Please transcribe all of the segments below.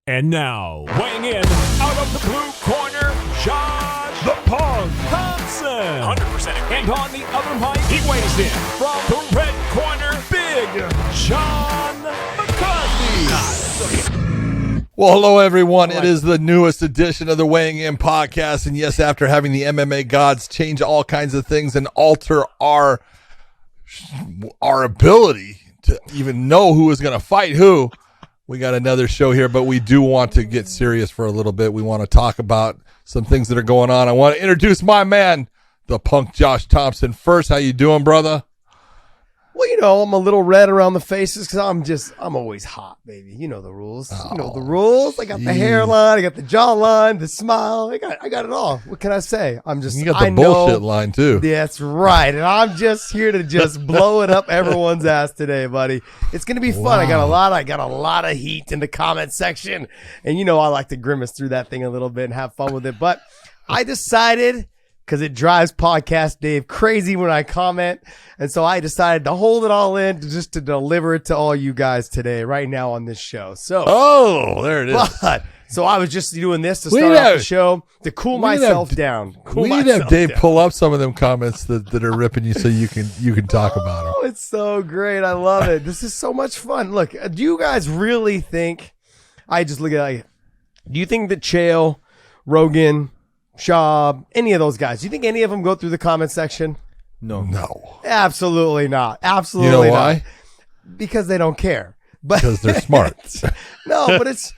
And now, weighing in out of the blue corner, Josh the Punk Thompson. 100% agree. And on the other mic, he weighs in from the red corner, Big John McCarthy. Well, hello, everyone. It is the newest edition of the Weighing In podcast. And yes, after having the MMA gods change all kinds of things and alter our ability to even know who is going to fight who, we got another show here, but we do want to get serious for a little bit. We want to talk about some things that are going on. I want to introduce my man, the Punk Josh Thompson. First, how you doing, brother? Well, you know, I'm a little red around the faces because I'm always hot, baby. You know the rules. You know the rules. I got the hairline, I got the jawline, the smile. I got it all. What can I say? You got the bullshit line too. That's right. And I'm just here to just blow it up everyone's ass today, buddy. It's gonna be fun. Wow. I got a lot of heat in the comment section, and you know I like to grimace through that thing a little bit and have fun with it. But I decided, because it drives Podcast Dave crazy when I comment. And so I decided to hold it all in just to deliver it to all you guys today, right now on this show. So, there it is. So I was just doing this to start off the show to cool myself down. We need to have Dave pull up some of them comments that are ripping you so you can talk about them. Oh, it's so great. I love it. This is so much fun. Look, do you guys really think, I just look at do you think that Chael, Rogan, Schaub, any of those guys, do you think any of them go through the comment section? No. Absolutely not. Absolutely not. You know not. why? Because they don't care. Because they're smart. No, but it's,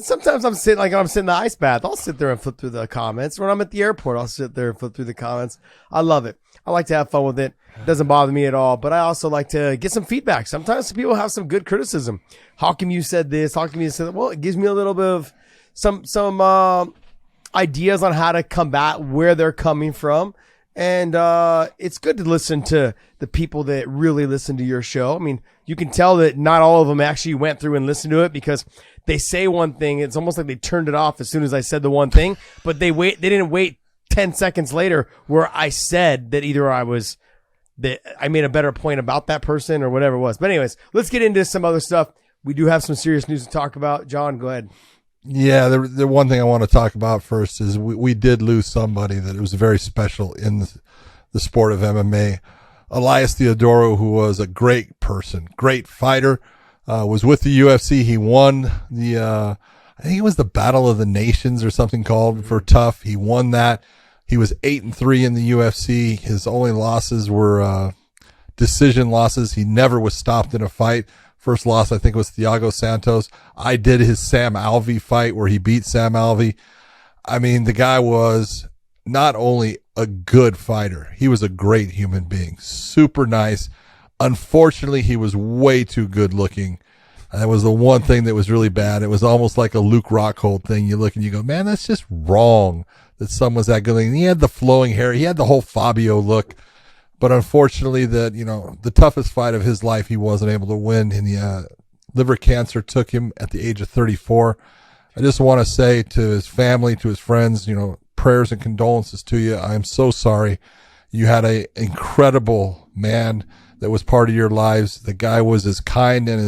sometimes I'm sitting in the ice bath. I'll sit there and flip through the comments. When I'm at the airport, I'll sit there and flip through the comments. I love it. I like to have fun with it. It doesn't bother me at all, but I also like to get some feedback. Sometimes people have some good criticism. How come you said this? How come you said that? Well, it gives me a little bit of some ideas on how to combat where they're coming from. And it's good to listen to the people that really listen to your show. I mean, you can tell that not all of them actually went through and listened to it, because they say one thing. It's almost like they turned it off as soon as I said the one thing, but they didn't wait 10 seconds later where I said that either I made a better point about that person or whatever it was. But anyways, let's get into some other stuff. We do have some serious news to talk about. John, go ahead. Yeah, the one thing I want to talk about first is we did lose somebody that was very special in the sport of MMA. Elias Theodorou, who was a great person, great fighter, was with the UFC. He won I think it was the Battle of the Nations or something called for Tough. He won that. He was 8-3 in the UFC. His only losses were decision losses. He never was stopped in a fight. First loss, I think, was Thiago Santos. I did his Sam Alvey fight where he beat Sam Alvey. I mean, the guy was not only a good fighter, he was a great human being. Super nice. Unfortunately, he was way too good looking. That was the one thing that was really bad. It was almost like a Luke Rockhold thing. You look and you go, man, that's just wrong that someone's that good looking. He had the flowing hair. He had the whole Fabio look. But unfortunately, the toughest fight of his life, he wasn't able to win. And the liver cancer took him at the age of 34. I just want to say to his family, to his friends, prayers and condolences to you. I am so sorry. You had an incredible man that was part of your lives. The guy was as kind and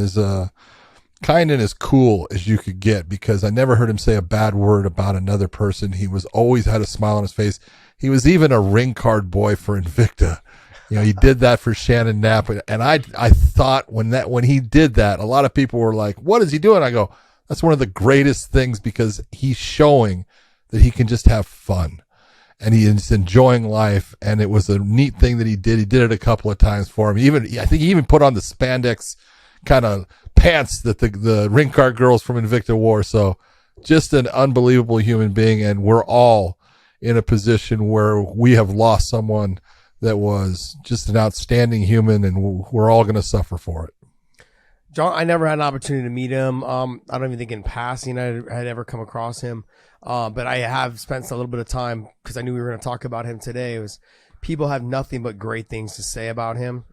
as cool as you could get, because I never heard him say a bad word about another person. He was always had a smile on his face. He was even a ring card boy for Invicta. He did that for Shannon Knapp. And I thought when he did that, a lot of people were like, what is he doing? I go, that's one of the greatest things, because he's showing that he can just have fun and he is enjoying life. And it was a neat thing that he did. He did it a couple of times for him. I think he even put on the spandex kind of pants that the ring card girls from Invicta wore. So just an unbelievable human being. And we're all in a position where we have lost someone that was just an outstanding human, and we're all going to suffer for it. John, I never had an opportunity to meet him. I don't even think in passing I had ever come across him. But I have spent a little bit of time, because I knew we were going to talk about him today. It was, people have nothing but great things to say about him.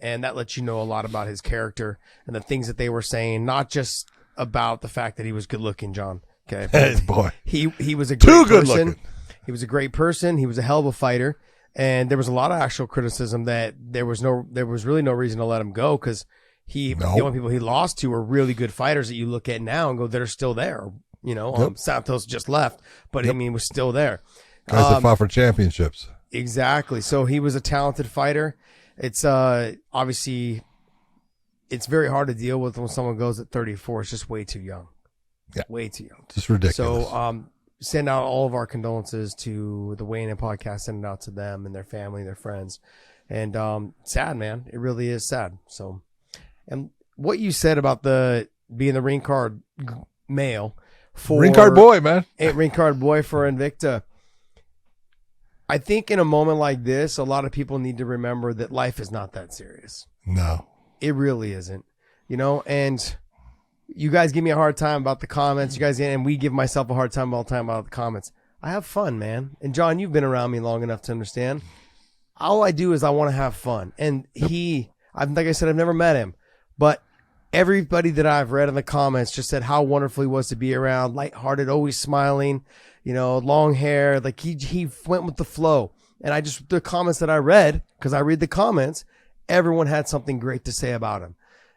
And that lets you know a lot about his character and the things that they were saying, not just about the fact that he was good looking, John. Okay. Hey, boy. He was a great Too good person. looking. He was a great person. He was a hell of a fighter. And there was a lot of actual criticism that there was really no reason to let him go, because The only people he lost to are really good fighters that you look at now and go, they're still there. Santos just left, but I mean, was still there. Guys that fought for championships. Exactly. So he was a talented fighter. It's obviously it's very hard to deal with when someone goes at 34. It's just way too young. Yeah. Way too young. Just ridiculous. So send out all of our condolences to the Weighing In podcast, send it out to them and their family, their friends. And sad, man. It really is sad. So, and what you said about being the ring card male for ring card boy, man. Ring card boy for Invicta. I think in a moment like this, a lot of people need to remember that life is not that serious. No. It really isn't. And you guys give me a hard time about the comments. And we give myself a hard time all the time about the comments. I have fun, man. And John, you've been around me long enough to understand. All I do is I want to have fun. And like I said, I've never met him, but everybody that I've read in the comments just said how wonderful he was to be around, lighthearted, always smiling, long hair. Like he went with the flow. And the comments that I read, because I read the comments, everyone had something great to say about him.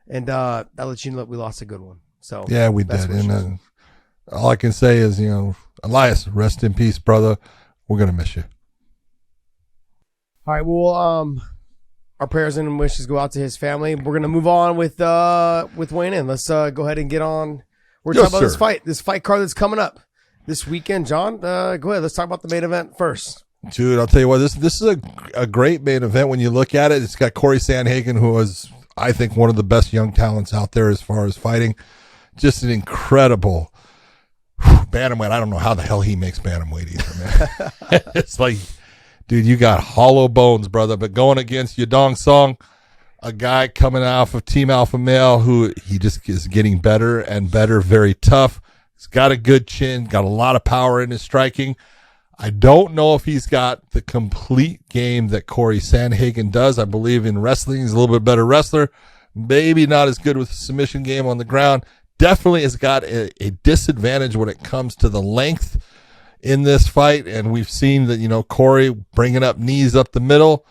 And that lets you know that we lost a good one. So yeah, we did. And all I can say is, Elias, rest in peace, brother. We're going to miss you. All right. Well, our prayers and wishes go out to his family. We're going to move on with Weighing In. Let's go ahead and get on. We're talking about this fight card that's coming up this weekend. John, go ahead. Let's talk about the main event first. Dude, I'll tell you what, this is a great main event when you look at it. It's got Corey Sandhagen, who was, I think, one of the best young talents out there as far as fighting. Just an incredible bantamweight. I don't know how the hell he makes bantamweight either, man. It's like, dude, you got hollow bones, brother. But going against Yadong Song, a guy coming off of Team Alpha Male, who he just is getting better and better, very tough. He's got a good chin, got a lot of power in his striking. I don't know if he's got the complete game that Corey Sandhagen does. I believe in wrestling, he's a little bit better wrestler. Maybe not as good with the submission game on the ground. Definitely has got a disadvantage when it comes to the length in this fight. And we've seen that, Corey bringing up knees up the middle.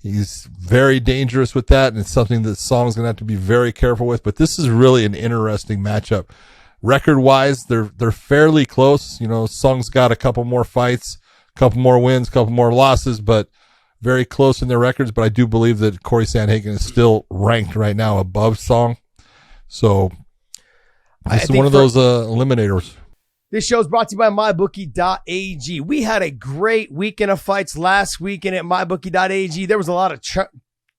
He's very dangerous with that. And it's something that Song's going to have to be very careful with. But this is really an interesting matchup. Record-wise, they're fairly close. Song's got a couple more fights, a couple more wins, a couple more losses, but very close in their records. But I do believe that Corey Sandhagen is still ranked right now above Song. So this is one of those eliminators. This show is brought to you by MyBookie.ag. We had a great weekend of fights last weekend at MyBookie.ag. There was a lot of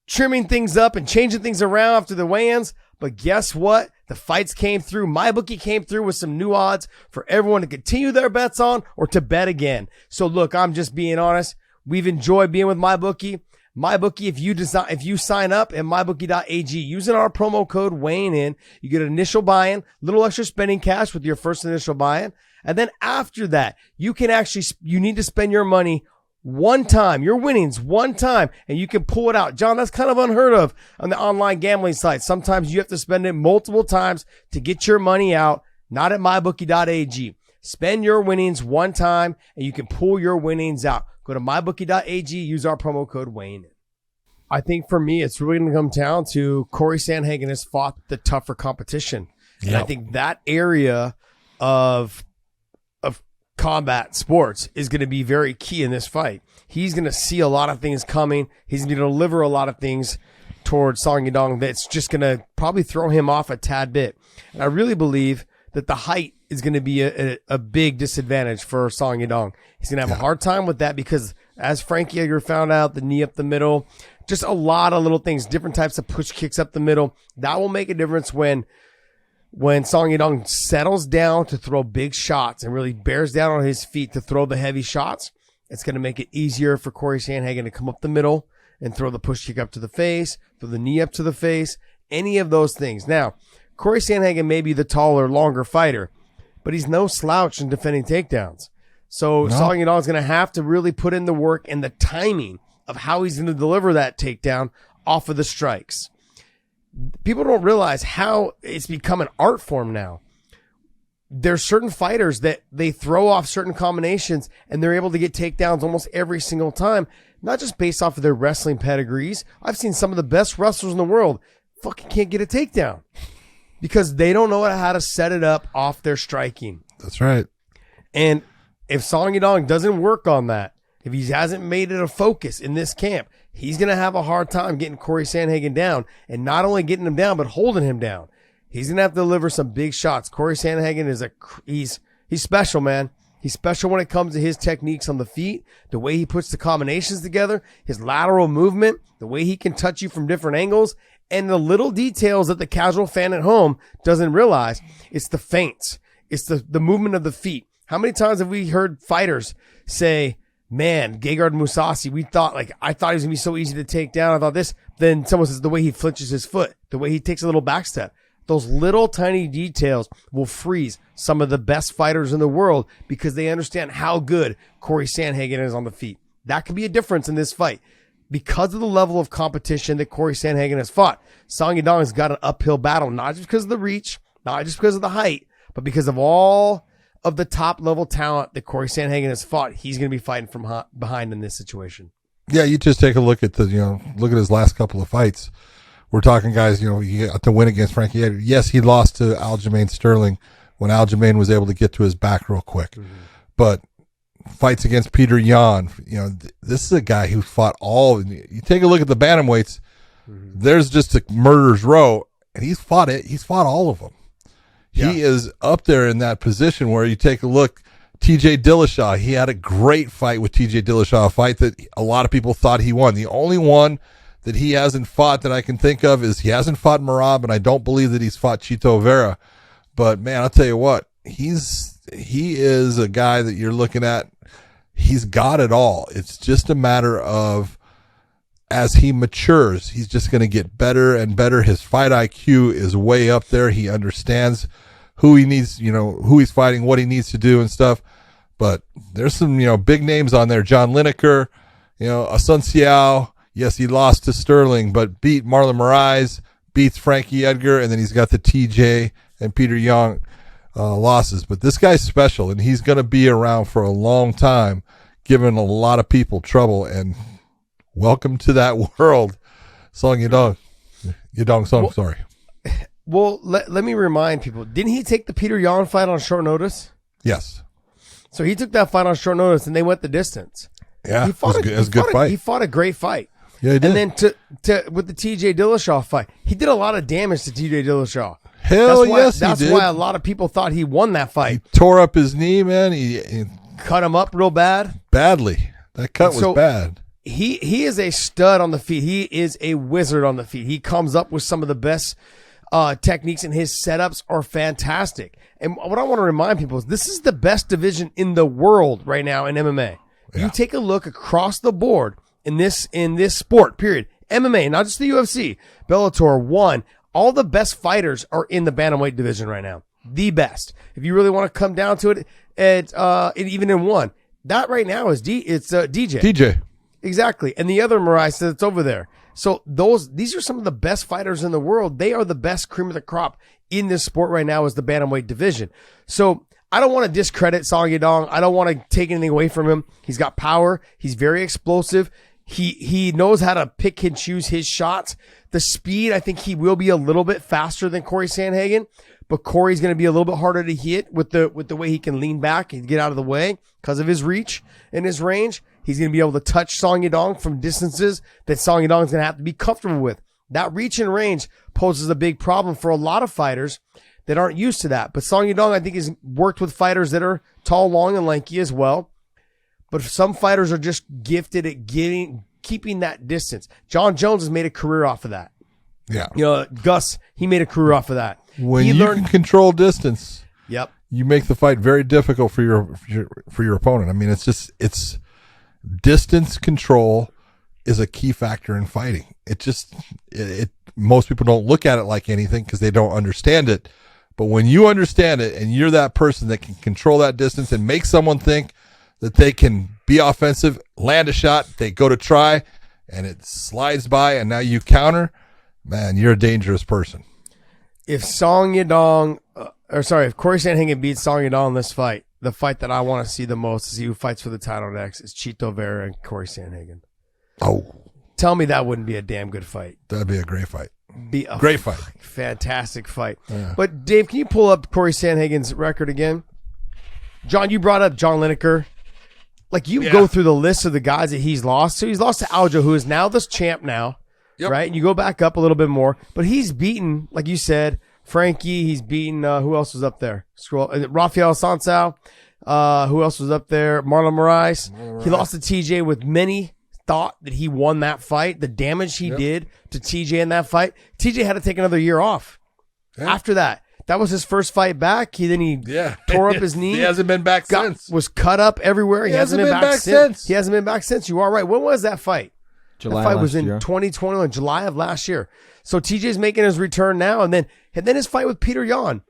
trimming things up and changing things around after the weigh-ins. But guess what? The fights came through. MyBookie came through with some new odds for everyone to continue their bets on or to bet again. So look, I'm just being honest. We've enjoyed being with MyBookie. MyBookie, if you sign up at MyBookie.ag using our promo code Weighing In, you get an initial buy-in, little extra spending cash with your first initial buy-in. And then after that, you need to spend your money one time, your winnings one time, and you can pull it out. John, that's kind of unheard of on the online gambling sites. Sometimes you have to spend it multiple times to get your money out, not at MyBookie.ag. Spend your winnings one time, and you can pull your winnings out. Go to MyBookie.ag, use our promo code Weighing In. I think for me, it's really going to come down to Corey Sandhagen has fought the tougher competition. Yep. And I think that area of combat sports is going to be very key in this fight. He's going to see a lot of things coming. He's going to deliver a lot of things towards Song Yadong that's just going to probably throw him off a tad bit. And I really believe that the height is going to be a big disadvantage for Song Yadong. He's going to have a hard time with that because, as Frankie Edgar found out, the knee up the middle, just a lot of little things, different types of push kicks up the middle. That will make a difference when Song Yadong settles down to throw big shots and really bears down on his feet to throw the heavy shots. It's going to make it easier for Corey Sandhagen to come up the middle and throw the push kick up to the face, throw the knee up to the face, any of those things. Now, Corey Sandhagen may be the taller, longer fighter, but he's no slouch in defending takedowns. So Song Yadong is going to have to really put in the work and the timing of how he's going to deliver that takedown off of the strikes. People don't realize how it's become an art form now. There's certain fighters that they throw off certain combinations and they're able to get takedowns almost every single time, not just based off of their wrestling pedigrees. I've seen some of the best wrestlers in the world fucking can't get a takedown because they don't know how to set it up off their striking. That's right. And if Song Yadong doesn't work on that, if he hasn't made it a focus in this camp, he's going to have a hard time getting Corey Sandhagen down, and not only getting him down, but holding him down. He's going to have to deliver some big shots. Corey Sandhagen is he's special, man. He's special when it comes to his techniques on the feet, the way he puts the combinations together, his lateral movement, the way he can touch you from different angles, and the little details that the casual fan at home doesn't realize. It's the feints. It's the movement of the feet. How many times have we heard fighters say, man, Gegard Mousasi, I thought he was going to be so easy to take down. I thought this. Then someone says the way he flinches his foot, the way he takes a little back step. Those little tiny details will freeze some of the best fighters in the world because they understand how good Corey Sandhagen is on the feet. That could be a difference in this fight. Because of the level of competition that Corey Sandhagen has fought, Song Yadong has got an uphill battle, not just because of the reach, not just because of the height, but because of all of the top level talent that Corey Sandhagen has fought. He's going to be fighting from behind in this situation. Yeah, you just take a look at look at his last couple of fights. We're talking guys, he got to win against Frankie Edgar. Yes, he lost to Aljamain Sterling when Aljamain was able to get to his back real quick. Mm-hmm. But fights against Peter Yan, this is a guy who fought you take a look at the bantamweights, mm-hmm. There's just a murderer's row, and he's fought all of them. Yeah. He is up there in that position where you take a look, TJ Dillashaw, he had a great fight with TJ Dillashaw, a fight that a lot of people thought he won. The only one that he hasn't fought that I can think of is he hasn't fought Merab, and I don't believe that he's fought Chito Vera. But man, I'll tell you what, he is a guy that you're looking at. He's got it all. It's just a matter of, as he matures, he's just going to get better and better. His fight IQ is way up there. He understands who he needs, who he's fighting, what he needs to do and stuff. But there's some, big names on there. John Lineker, Asunciao. Yes, he lost to Sterling, but beat Marlon Moraes, beats Frankie Edgar, and then he's got the TJ and Peter Young losses. But this guy's special, and he's going to be around for a long time, giving a lot of people trouble. And welcome to that world, Song Yadong. Sorry. Well, let me remind people, didn't he take the Peter Yan fight on short notice? Yes. So he took that fight on short notice, and they went the distance. Yeah, it was a good fight. He fought a great fight. Yeah, he did. And then to with the TJ Dillashaw fight, he did a lot of damage to TJ Dillashaw. Hell yes, he did. That's why a lot of people thought he won that fight. He tore up his knee, man. He cut him up real bad. Badly. That cut was bad. He is a stud on the feet. He is a wizard on the feet. He comes up with some of the best techniques, and his setups are fantastic. And what I want to remind people is this is the best division in the world right now in MMA. Yeah. You take a look across the board in this sport, period. MMA, not just the UFC, Bellator, ONE, all the best fighters are in the bantamweight division right now. The best. If you really want to come down to it, even in ONE, that right now is DJ. DJ. Exactly. And the other Moraes that's over there. So these are some of the best fighters in the world. They are the best cream of the crop in this sport right now is the bantamweight division. So I don't want to discredit Song Yadong. I don't want to take anything away from him. He's got power. He's very explosive. He knows how to pick and choose his shots. The speed, I think he will be a little bit faster than Corey Sandhagen, but Corey's going to be a little bit harder to hit with the way he can lean back and get out of the way because of his reach and his range. He's going to be able to touch Song Yadong from distances that Song Yadong is going to have to be comfortable with. That reach and range poses a big problem for a lot of fighters that aren't used to that. But Song Yadong, I think, has worked with fighters that are tall, long, and lanky as well. But some fighters are just gifted at keeping that distance. John Jones has made a career off of that. Yeah. Gus, he made a career off of that. When you can control distance, yep, you make the fight very difficult for your opponent. I mean, it's distance control is a key factor in fighting. Most people don't look at it like anything because they don't understand it. But when you understand it and you're that person that can control that distance and make someone think that they can be offensive, land a shot, they go to try, and it slides by, and now you counter, man, you're a dangerous person. If Song Yadong, if Corey Sandhagen beats Song Yadong in this fight, the fight that I want to see the most to see who fights for the title next is Chito Vera and Corey Sandhagen. Oh. Tell me that wouldn't be a damn good fight. That'd be a great fight. be a Great fight. Fantastic fight. Yeah. But Dave, can you pull up Corey Sandhagen's record again? John, you brought up John Lineker. Like, you go through the list of the guys that he's lost. So he's lost to Aljo, who is now the champ now, right? And you go back up a little bit more. But he's beaten, like you said, Frankie. He's beaten, who else was up there? Rafael Sansao. Who else was up there? Marlon Moraes. He lost to TJ with many thought that he won that fight. The damage he did to TJ in that fight. TJ had to take another year off. After that. That was his first fight back. He tore up his knee. He hasn't been back since. Was cut up everywhere. He hasn't been back since. He hasn't been back since. You are right. When was that fight? July that fight was last in year. 2021, July of last year. So TJ's making his return now. And then his fight with Peter Yan.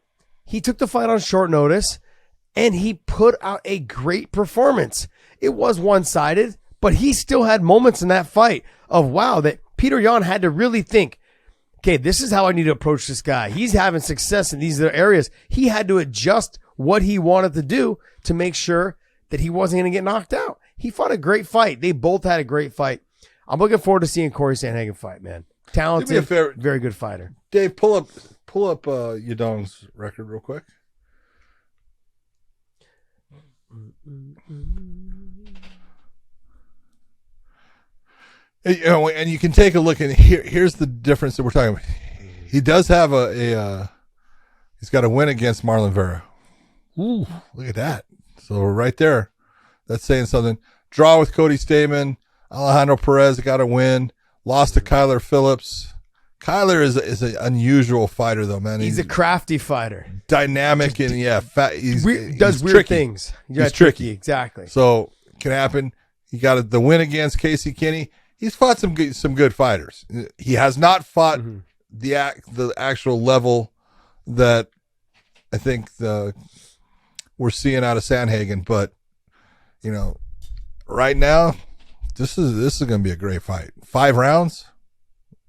He took the fight on short notice and he put out a great performance. It was one-sided, but he still had moments in that fight of wow, that Peter Yan had to really think, okay, this is how I need to approach this guy. He's having success in these other areas. He had to adjust what he wanted to do to make sure that he wasn't going to get knocked out. He fought a great fight. They both had a great fight. I'm looking forward to seeing Corey Sandhagen fight, man. Talented, very good fighter. Dave, pull up Yadong's record real quick. And you can take a look, and here's the difference that we're talking about. He does have he's got a win against Marlon Vera. Ooh, look at that. So right there, that's saying something. Draw with Cody Stamen. Alejandro Perez got a win. Lost to Kyler Phillips. Kyler is an unusual fighter, though, man. He's a crafty fighter. Dynamic and fat. Does weird things. He's tricky. Exactly. So can happen. He got the win against Casey Kinney. He's fought some good fighters. He has not fought the actual level that I think we're seeing out of Sandhagen. But right now, this is going to be a great fight. 5 rounds.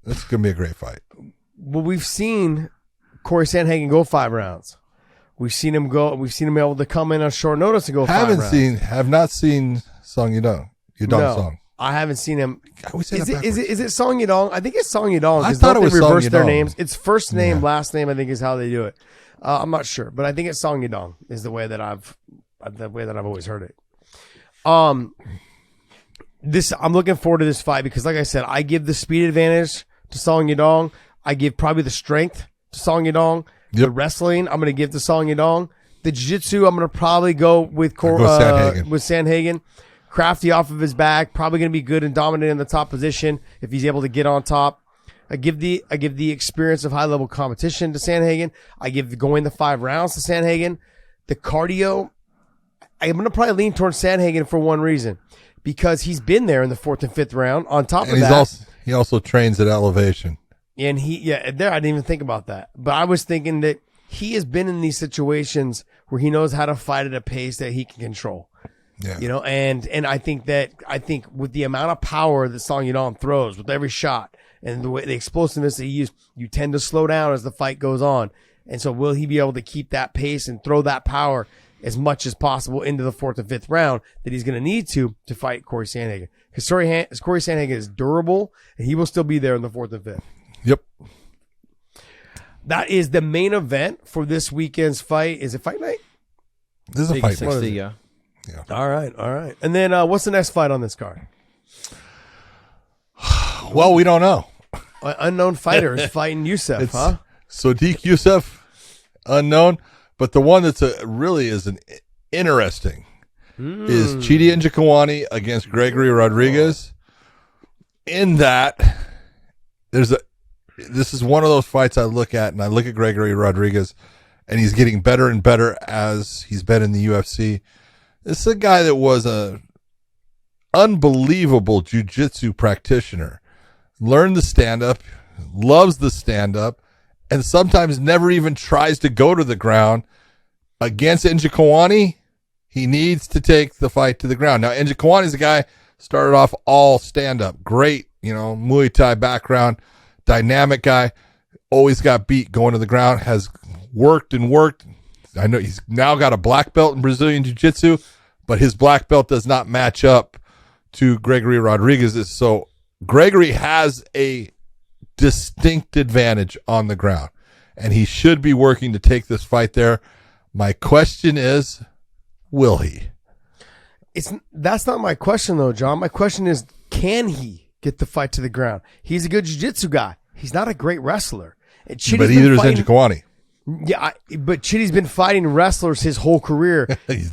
This is going to be a great fight. Well, we've seen Corey Sandhagen go 5 rounds. We've seen him go. We've seen him able to come in on short notice and go 5 rounds. Have not seen Song Yadong. Song. I haven't seen him. Is it Song Yadong? I think it's Song Yadong. I thought it was reverse Song their Yadong. names. It's first name, last name. I think is how they do it. I'm not sure, but I think it's Song Yadong is the way that I've always heard it. I'm looking forward to this fight because, like I said, I give the speed advantage to Song Yadong. I give probably the strength to Song Yadong. The wrestling, I'm going to give to Song Yadong. The jiu-jitsu, I'm going to probably go with Sandhagen. Crafty off of his back, probably going to be good and dominant in the top position if he's able to get on top. I give the experience of high-level competition to Sandhagen. I give going the 5 rounds to Sandhagen. The cardio, I'm going to probably lean towards Sandhagen for one reason. Because he's been there in the 4th and 5th round. On top of that, he also trains at elevation. And I didn't even think about that. But I was thinking that he has been in these situations where he knows how to fight at a pace that he can control. Yeah. And I think with the amount of power that Song Yadong throws with every shot and the explosiveness that he used, you tend to slow down as the fight goes on. And so will he be able to keep that pace and throw that power as much as possible into the 4th and 5th round that he's going to need to fight Corey Sandhagen? Because Corey Sandhagen is durable and he will still be there in the 4th and 5th. Yep. That is the main event for this weekend's fight. Is it fight night? This is a fight night. Yeah. All right. And then what's the next fight on this card? Well, we don't know. Unknown fighter is fighting Youssef, huh? Sodiq Youssef, unknown. But the one that's really is an interesting is Chidi Njokuani against Gregory Rodriguez. In that, this is one of those fights I look at, and I look at Gregory Rodriguez, and he's getting better and better as he's been in the UFC. This is a guy that was a unbelievable jiu-jitsu practitioner. Learned the stand-up, loves the stand-up, and sometimes never even tries to go to the ground. Against Njokuani, he needs to take the fight to the ground. Now, Njokuani's a guy started off all stand-up. Great, Muay Thai background, dynamic guy, always got beat going to the ground, has worked and worked. I know he's now got a black belt in Brazilian Jiu-Jitsu, but his black belt does not match up to Gregory Rodriguez's. So Gregory has a distinct advantage on the ground, and he should be working to take this fight there. My question is, will he? That's not my question though, John. My question is, can he get the fight to the ground? He's a good jiu-jitsu guy. He's not a great wrestler. But either is Njokuani. Yeah, but Chitty's been fighting wrestlers his whole career.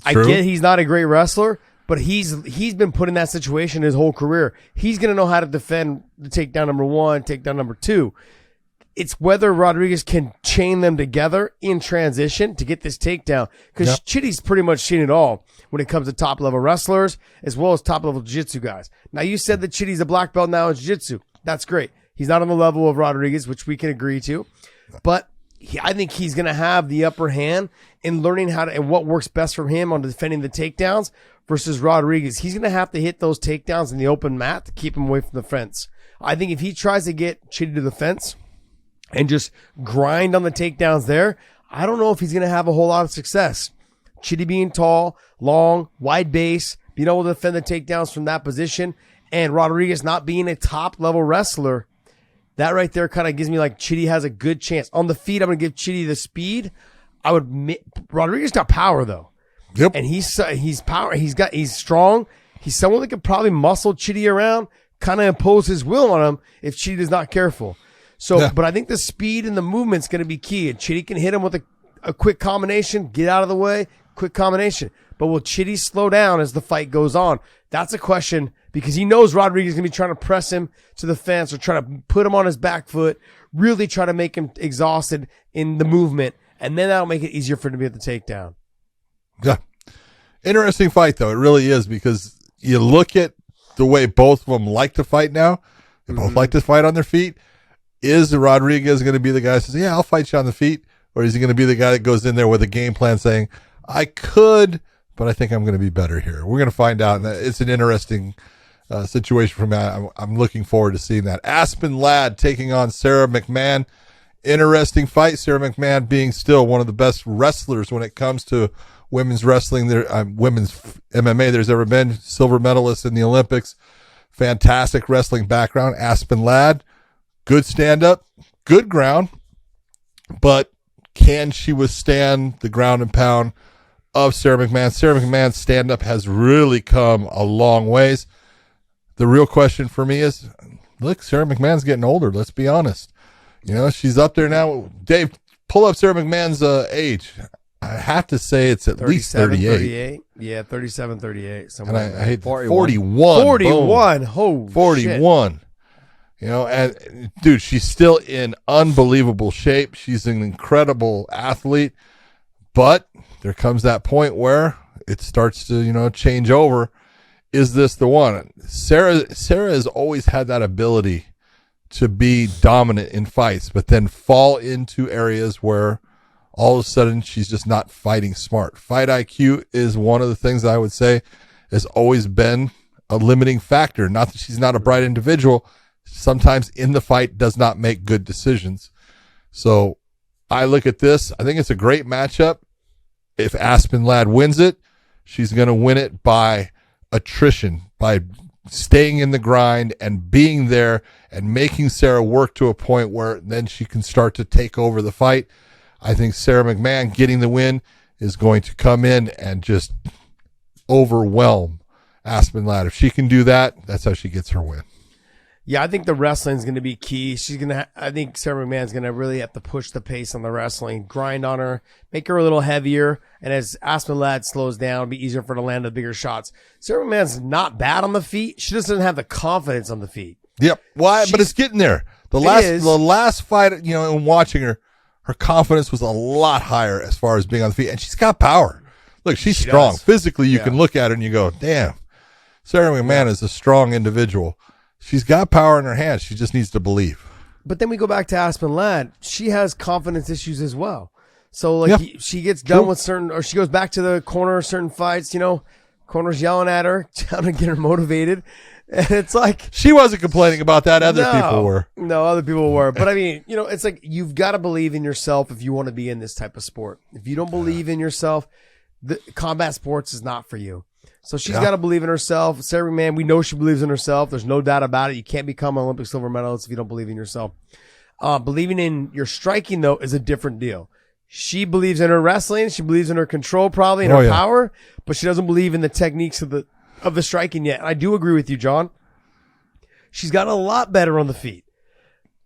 I True. get he's not a great wrestler, but he's been put in that situation his whole career. He's going to know how to defend the takedown number 1, takedown number 2. It's whether Rodriguez can chain them together in transition to get this takedown, because Chitty's pretty much seen it all when it comes to top-level wrestlers as well as top-level jiu-jitsu guys. Now, you said that Chitty's a black belt now in jiu-jitsu. That's great. He's not on the level of Rodriguez, which we can agree to, but I think he's going to have the upper hand in learning how to and what works best for him on defending the takedowns versus Rodriguez. He's going to have to hit those takedowns in the open mat to keep him away from the fence. I think if he tries to get Chitty to the fence and just grind on the takedowns there, I don't know if he's going to have a whole lot of success. Chitty being tall, long, wide base, being able to defend the takedowns from that position, and Rodriguez not being a top-level wrestler, that right there kind of gives me like Chitty has a good chance. On the feet, I'm going to give Chitty the speed. Rodriguez got power though. Yep. And he's power. He's strong. He's someone that could probably muscle Chitty around, kind of impose his will on him if Chitty is not careful. So, but I think the speed and the movement's going to be key. And Chitty can hit him with a quick combination, get out of the way, quick combination. But will Chitty slow down as the fight goes on? That's a question, because he knows Rodriguez is going to be trying to press him to the fence or try to put him on his back foot, really try to make him exhausted in the movement, and then that'll make it easier for him to be at the takedown. Yeah. Interesting fight, though. It really is, because you look at the way both of them like to fight now. They both like to fight on their feet. Is Rodriguez going to be the guy who says, yeah, I'll fight you on the feet? Or is he going to be the guy that goes in there with a game plan saying, I could, but I think I'm going to be better here? We're going to find out. And it's an interesting situation for me. I'm looking forward to seeing that. Aspen Ladd taking on Sarah McMahon. Interesting fight. Sarah McMahon being still one of the best wrestlers when it comes to women's wrestling, women's MMA there's ever been. Silver medalist in the Olympics. Fantastic wrestling background. Aspen Ladd, good stand-up, good ground, but can she withstand the ground and pound of Sarah McMahon? Sarah McMahon's stand-up has really come a long ways. The real question for me is, look, Sarah McMahon's getting older. Let's be honest. You know, she's up there now. Dave, pull up Sarah McMahon's age. I have to say it's at least 38. Yeah, 37, 38. And I hate 41. 41. Oh, 41. Shit. You know, and dude, she's still in unbelievable shape. She's an incredible athlete, but there comes that point where it starts to, change over. Is this the one? Sarah has always had that ability to be dominant in fights, but then fall into areas where all of a sudden she's just not fighting smart. Fight IQ is one of the things I would say has always been a limiting factor. Not that she's not a bright individual. Sometimes in the fight does not make good decisions. So I look at this. I think it's a great matchup. If Aspen Ladd wins it, she's going to win it by attrition, by staying in the grind and being there and making Sarah work to a point where then she can start to take over the fight. I think Sarah McMahon getting the win is going to come in and just overwhelm Aspen Ladd. If she can do that, that's how she gets her win. Yeah, I think the wrestling is going to be key. I think Sarah McMahon's going to really have to push the pace on the wrestling, grind on her, make her a little heavier. And as Aspen Ladd slows down, it'll be easier for her to land the bigger shots. Sarah McMahon's not bad on the feet. She just doesn't have the confidence on the feet. Yep. Why? But it's getting there. The last fight, in watching her, her confidence was a lot higher as far as being on the feet, and she's got power. Look, she's strong. Does. Physically, you can look at her and you go, damn, Sarah McMahon is a strong individual. She's got power in her hands. She just needs to believe. But then we go back to Aspen Ladd. She has confidence issues as well. So she gets done with or she goes back to the corner, certain fights, corner's yelling at her, trying to get her motivated. And it's like, she wasn't complaining about that. Other people were. No, other people were. But I mean, it's like, you've got to believe in yourself if you want to be in this type of sport. If you don't believe in yourself, the combat sports is not for you. So she's got to believe in herself. Sarah, man, we know she believes in herself. There's no doubt about it. You can't become an Olympic silver medalist if you don't believe in yourself. Believing in your striking, though, is a different deal. She believes in her wrestling. She believes in her control, probably, and her power, but she doesn't believe in the techniques of the striking yet. And I do agree with you, John. She's gotten a lot better on the feet.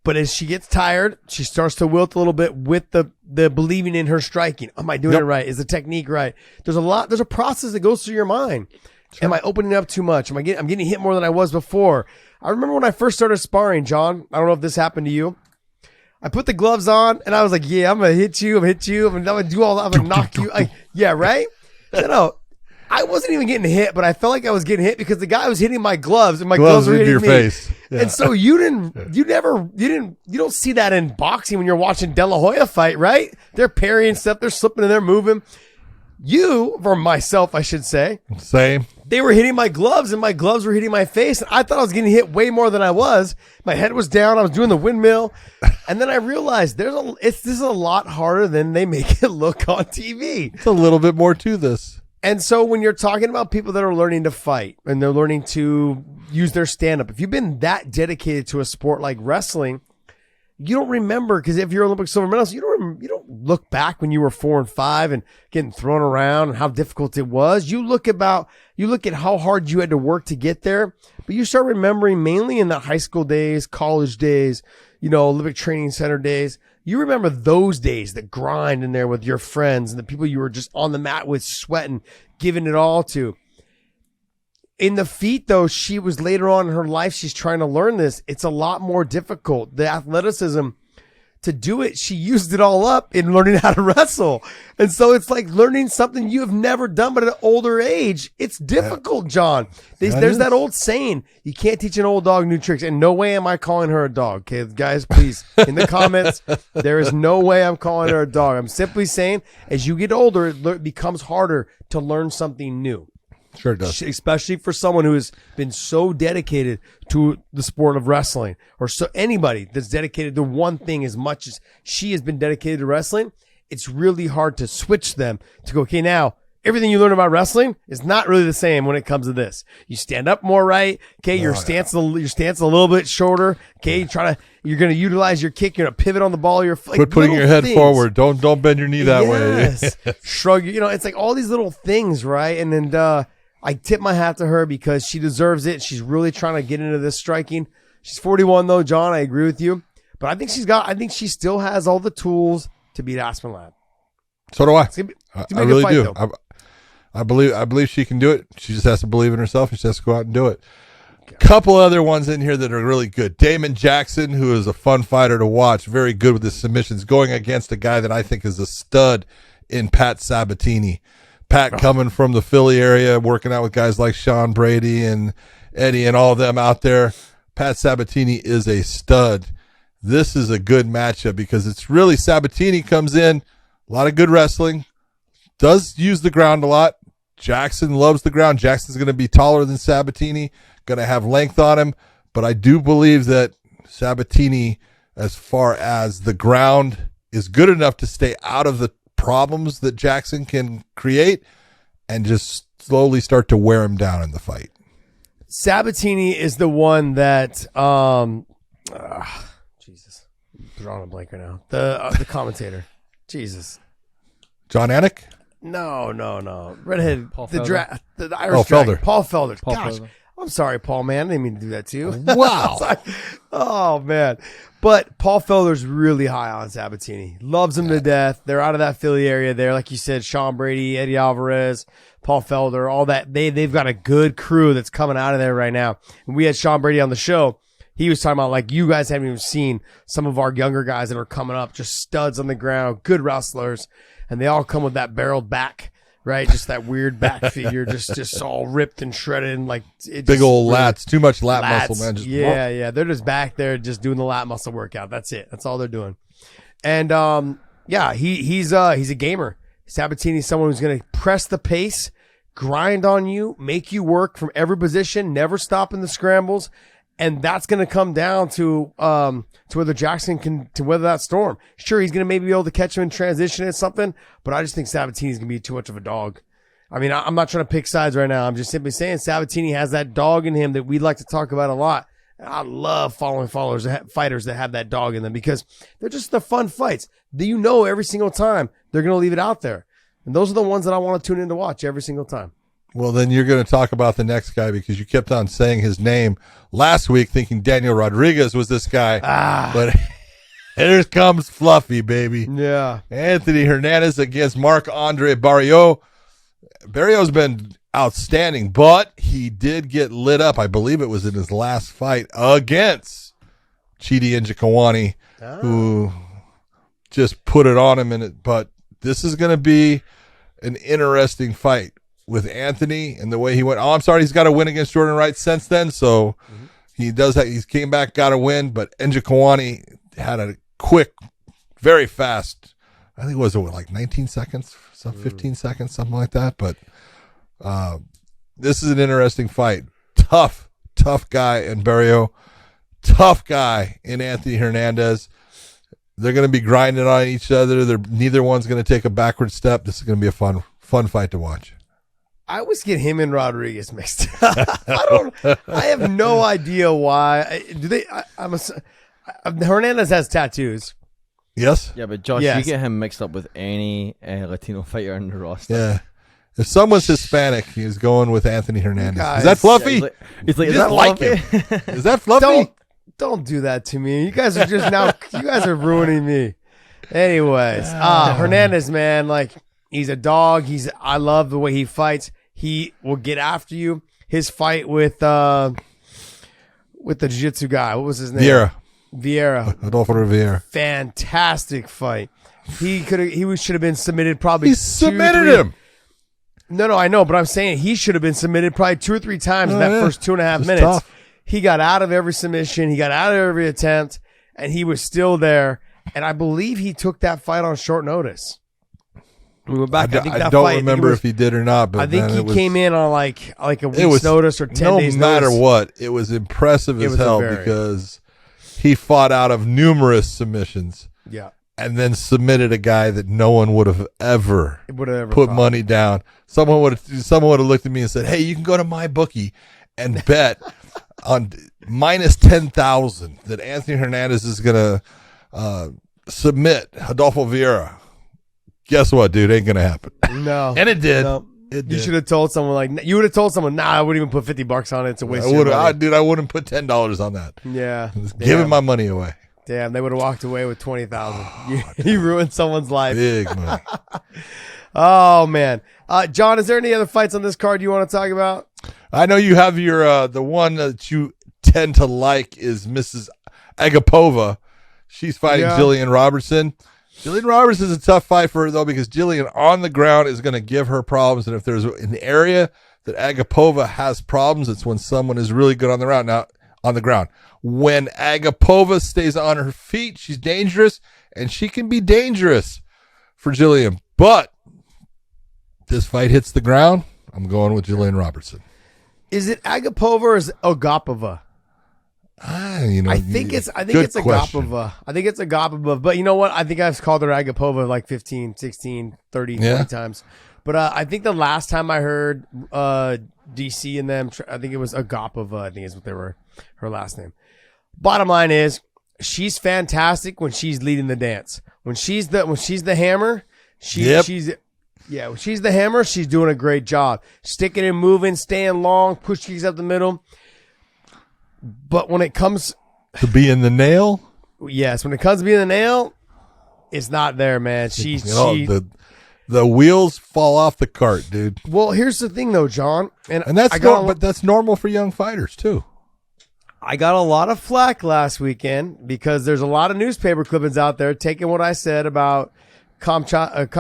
But as she gets tired, she starts to wilt a little bit with the believing in her striking. Am I doing it right? Is the technique right? There's a process that goes through your mind. Sure. Am I opening up too much? I'm getting hit more than I was before. I remember when I first started sparring, John. I don't know if this happened to you. I put the gloves on and I was like, yeah, I'm going to hit you. I'm going to hit you. I'm going to do all that. I'm going to knock you. Yeah, right? No, I wasn't even getting hit, but I felt like I was getting hit because the guy was hitting my gloves and my gloves were hitting your me. Face. Yeah. And so you don't see that in boxing when you're watching De La Hoya fight, right? They're parrying stuff. They're slipping and they're moving. For myself, I should say. Same. They were hitting my gloves and my gloves were hitting my face. And I thought I was getting hit way more than I was. My head was down. I was doing the windmill. And then I realized this is a lot harder than they make it look on TV. It's a little bit more to this. And so when you're talking about people that are learning to fight and they're learning to use their stand-up, if you've been that dedicated to a sport like wrestling, you don't remember, because if you're Olympic silver medalist, you don't look back when you were 4 and 5 and getting thrown around and how difficult it was. You look at how hard you had to work to get there, but you start remembering mainly in the high school days, college days, Olympic training center days. You remember those days, the grind in there with your friends and the people you were just on the mat with, sweating, giving it all to. In the feet, though, she was later on in her life, she's trying to learn this. It's a lot more difficult. The athleticism to do it, she used it all up in learning how to wrestle. And so it's like learning something you have never done, but at an older age. It's difficult, John. There's that old saying, you can't teach an old dog new tricks. And no way am I calling her a dog. Okay, guys, please, in the comments, there is no way I'm calling her a dog. I'm simply saying, as you get older, it becomes harder to learn something new. Sure does. Especially for someone who has been so dedicated to the sport of wrestling, or so anybody that's dedicated to one thing as much as she has been dedicated to wrestling. It's really hard to switch them to go, okay, now everything you learn about wrestling is not really the same when it comes to this. You stand up more right. Okay. Your stance a little bit shorter. Okay. You're going to utilize your kick. You're going to pivot on the ball. You're quit putting your head forward. Don't bend your knee that way. Shrug. It's like all these little things, right? And then, I tip my hat to her because she deserves it. She's really trying to get into this striking. She's 41 though, John. I agree with you, but I think she still has all the tools to beat Aspen Ladd. So do I. I really fight, do. I believe she can do it. She just has to believe in herself. She just has to go out and do it. Couple other ones in here that are really good. Damon Jackson, who is a fun fighter to watch, very good with his submissions, going against a guy that I think is a stud in Pat Sabatini. Pat coming from the Philly area, working out with guys like Sean Brady and Eddie and all of them out there. Pat Sabatini is a stud. This is a good matchup because it's really Sabatini comes in, a lot of good wrestling, does use the ground a lot. Jackson loves the ground. Jackson's going to be taller than Sabatini, going to have length on him, but I do believe that Sabatini, as far as the ground, is good enough to stay out of the problems that Jackson can create and just slowly start to wear him down in the fight. Sabatini is the one that Jesus, I'm drawing a blank right now. The commentator, Jesus, John Anik? No, redhead, Paul the Felder. Irish dragon. Paul Felder. Paul Gosh, Felder. I'm sorry, Paul, man. I didn't mean to do that to you. Wow. Oh, man. But Paul Felder's really high on Sabatini. Loves him to death. They're out of that Philly area there. Like you said, Sean Brady, Eddie Alvarez, Paul Felder, all that. They've got a good crew that's coming out of there right now. And we had Sean Brady on the show. He was talking about, like, you guys haven't even seen some of our younger guys that are coming up, just studs on the ground, good wrestlers. And they all come with that barreled back. Right, just that weird back figure, just all ripped and shredded, and like big old lats, too much lat muscle, man. Just yeah, they're just back there, just doing the lat muscle workout. That's it. That's all they're doing. And he's a gamer. Sabatini's someone who's going to press the pace, grind on you, make you work from every position, never stop in the scrambles. And that's going to come down to whether Jackson can to weather that storm. Sure, he's going to maybe be able to catch him in transition or something, but I just think Sabatini's going to be too much of a dog. I mean, I'm not trying to pick sides right now. I'm just simply saying Sabatini has that dog in him that we like to talk about a lot. And I love following fighters that have that dog in them because they're just the fun fights. You know every single time they're going to leave it out there. And those are the ones that I want to tune in to watch every single time. Well, then you're going to talk about the next guy because you kept on saying his name last week thinking Daniel Rodriguez was this guy. But here comes Fluffy, baby. Yeah. Anthony Hernandez against Marc-Andre Barriault. Barriault's been outstanding, but he did get lit up. I believe it was in his last fight against Chidi Njokuani, who just put it on him. But this is going to be an interesting fight with Anthony and the way he went. Oh, I'm sorry, he's got a win against Jordan Wright since then, so he does that. He came back, got a win, but Njokuani had a quick, very fast, I think it was like 19 seconds, 15 seconds, something like that. But this is an interesting fight. Tough guy in Barriault. Tough guy in Anthony Hernandez. They're going to be grinding on each other. Neither one's going to take a backward step. This is going to be a fun fight to watch. I always get him and Rodriguez mixed. I have no idea why. Do they? Hernandez has tattoos. Yes. Yeah, but Josh, Yes. you get him mixed up with any Latino fighter in the roster. Yeah. If someone's Hispanic, he's going with Anthony Hernandez. Guys. Is that Fluffy? He's like, You is that just like Fluffy? Is that Fluffy? Don't do that to me. You guys are just now. You guys are ruining me. Anyways, Hernandez, man, like he's a dog. I love the way he fights. He will get after you. His fight with the jiu-jitsu guy. What was his name? Vieira. Adolfo Rivera. Fantastic fight. He should have been submitted probably. He submitted him. No, I know, but I'm saying he should have been submitted probably 2 or 3 times in that first 2.5 minutes. Tough. He got out of every submission. He got out of every attempt, and he was still there. And I believe he took that fight on short notice. We went back. I don't remember if he did or not, but I think he came in on like a week's notice or 10 days notice. No matter what, it was impressive as hell because he fought out of numerous submissions. Yeah. And then submitted a guy that no one would have ever put money down. Someone would have looked at me and said, "Hey, you can go to my bookie and bet on minus 10,000 that Anthony Hernandez is gonna submit Adolfo Vieira." Guess what, dude? Ain't gonna happen. No, and it did. No. It did. You should have told someone you would have told someone, "Nah, I wouldn't even put $50 on it. It's a waste of money." Dude, I wouldn't put $10 on that. Yeah, Giving my money away. Damn, they would have walked away with 20,000. You ruined someone's life. Big money. Oh man, John, is there any other fights on this card you want to talk about? I know you have your the one that you tend to like is Mrs. Agapova. She's fighting Jillian Robertson. Jillian Robertson is a tough fight for her though because Jillian on the ground is going to give her problems, and if there's an area that Agapova has problems, it's when someone is really good on the ground. When Agapova stays on her feet, she's dangerous, and she can be dangerous for Jillian. But this fight hits the ground, I'm going with Jillian Robertson. Is it Agapova or is it Agapova? I think it's Agapova. I think it's Agapova. But you know what? I think I've called her Agapova like 15, 16, 30, 20 times. But I think the last time I heard DC and them, I think it was Agapova, I think is what they were, her last name. Bottom line is, she's fantastic when she's leading the dance. When she's the hammer, when she's the hammer, she's doing a great job. Sticking and moving, staying long, push kicks up the middle. But when it comes to being the nail, yes, when it comes to being the nail, it's not there, man. The wheels fall off the cart, dude. Well, here's the thing, though, John, and but that's normal for young fighters too. I got a lot of flack last weekend because there's a lot of newspaper clippings out there taking what I said about Kamcha.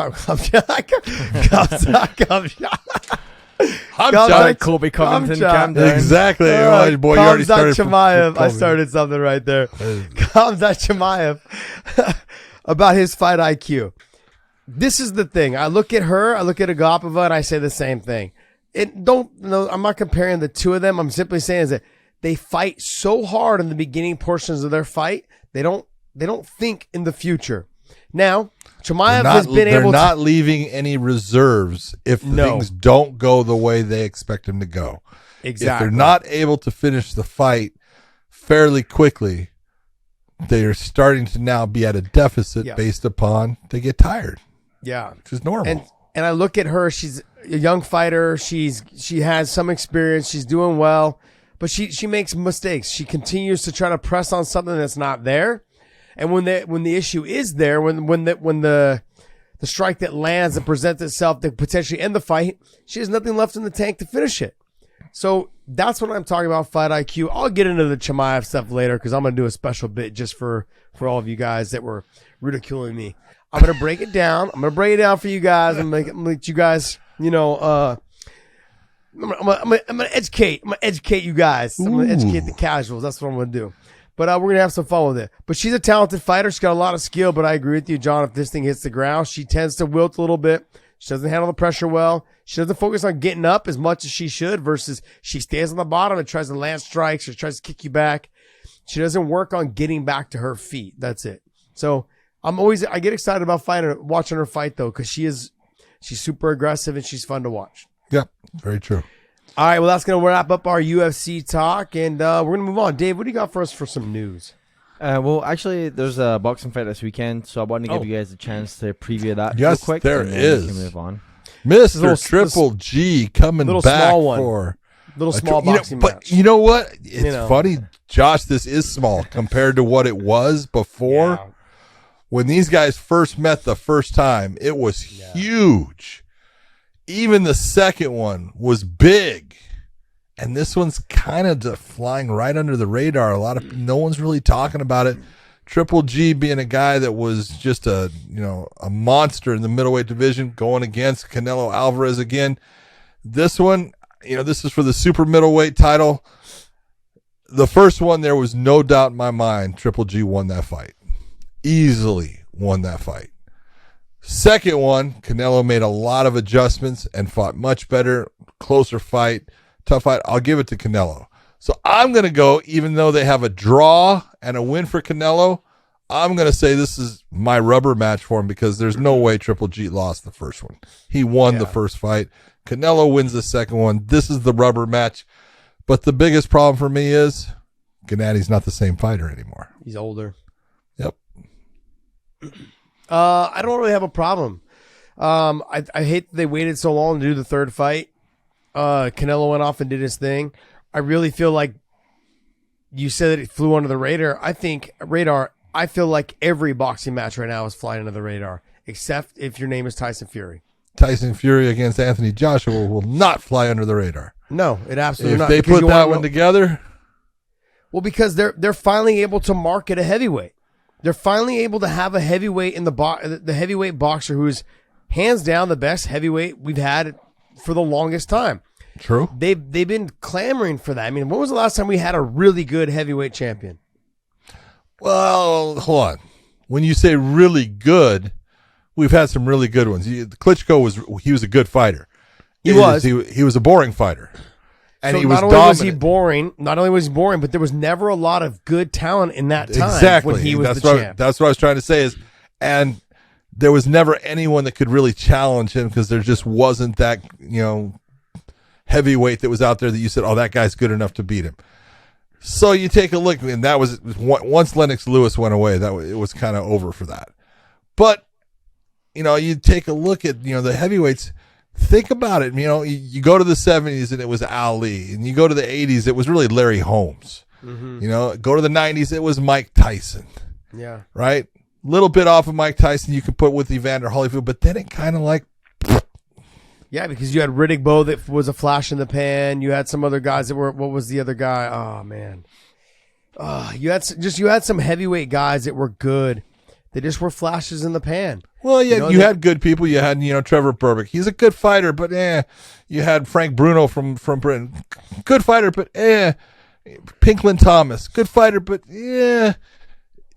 Kobe Covington, calm down. Exactly. Boy, you already started. Chimaev. I started something right there. Khamzat Chimaev about his fight IQ. This is the thing. I look at her, I look at Agapova, and I say the same thing. I'm not comparing the two of them. I'm simply saying is that they fight so hard in the beginning portions of their fight. They don't think in the future. Now, Chimaev has been able to. They're not leaving any reserves if things don't go the way they expect them to go. Exactly. If they're not able to finish the fight fairly quickly, they're starting to now be at a deficit based upon they get tired. Yeah. Which is normal. And I look at her, she's a young fighter. She has some experience. She's doing well, but she makes mistakes. She continues to try to press on something that's not there. And when the issue is there, when the strike that lands and presents itself to potentially end the fight, she has nothing left in the tank to finish it. So that's what I'm talking about, fight IQ. I'll get into the Chimaev stuff later because I'm going to do a special bit just for all of you guys that were ridiculing me. I'm going to break it down. I'm going to break it down for you guys and make you guys, I'm going to educate. I'm going to educate you guys. I'm going to educate the casuals. That's what I'm going to do. But we're going to have some fun with it. But she's a talented fighter. She's got a lot of skill. But I agree with you, John. If this thing hits the ground, she tends to wilt a little bit. She doesn't handle the pressure well. She doesn't focus on getting up as much as she should versus she stays on the bottom and tries to land strikes or tries to kick you back. She doesn't work on getting back to her feet. That's it. So I get excited about watching her fight though, because she's super aggressive and she's fun to watch. Yep, very true. All right, well, that's going to wrap up our UFC talk, and we're going to move on. Dave, what do you got for us for some news? Well, actually, there's a boxing fight this weekend, so I want to give you guys a chance to preview that real Yes, quick. there and then is. we can move on. Mr. Triple G coming back small one. for Little small boxing match. But you know what? It's funny, Josh, this is small compared to what it was before. Yeah. When these guys first met the first time, it was huge. Even the second one was big. And this one's kind of flying right under the radar. No one's really talking about it. Triple G being a guy that was just a monster in the middleweight division going against Canelo Alvarez again. This one, this is for the super middleweight title. The first one, there was no doubt in my mind Triple G won that fight. Easily won that fight. Second one, Canelo made a lot of adjustments and fought much better, closer fight, tough fight. I'll give it to Canelo. So I'm going to go, even though they have a draw and a win for Canelo, I'm going to say this is my rubber match for him because there's no way Triple G lost the first one. He won the first fight. Canelo wins the second one. This is the rubber match. But the biggest problem for me is Gennady's not the same fighter anymore. He's older. Yep. I don't really have a problem. I hate that they waited so long to do the third fight. Canelo went off and did his thing. I really feel like you said that it flew under the radar. I feel like every boxing match right now is flying under the radar, except if your name is Tyson Fury. Tyson Fury against Anthony Joshua will not fly under the radar. No, it absolutely not. If they put that one together. Well, because they're finally able to market a heavyweight. They're finally able to have a heavyweight in the heavyweight boxer who's hands down the best heavyweight we've had for the longest time. True. They've been clamoring for that. I mean, when was the last time we had a really good heavyweight champion? Well, hold on. When you say really good, we've had some really good ones. Klitschko was a good fighter. He was a boring fighter. And so he was not only was he boring, but there was never a lot of good talent in that time. Exactly. When he was the champ. That's what I was trying to say and there was never anyone that could really challenge him because there just wasn't that, heavyweight that was out there that you said, oh, that guy's good enough to beat him. So you take a look, and that was once Lennox Lewis went away, it was kind of over for that. But, you take a look at, the heavyweights. Think about it. You go to the 70s and it was Ali, and you go to the 80s, it was really Larry Holmes. Mm-hmm. Go to the 90s, it was Mike Tyson. Yeah. Right? Little bit off of Mike Tyson you could put with Evander Holyfield, but then it kind of like. Yeah, because you had Riddick Bowe that was a flash in the pan. You had some other guys that were. What was the other guy? Oh man. You had some heavyweight guys that were good. They just were flashes in the pan. Well, yeah, you had good people. You had, Trevor Berbick. He's a good fighter, but You had Frank Bruno from Britain. Good fighter, but Pinklin Thomas. Good fighter, but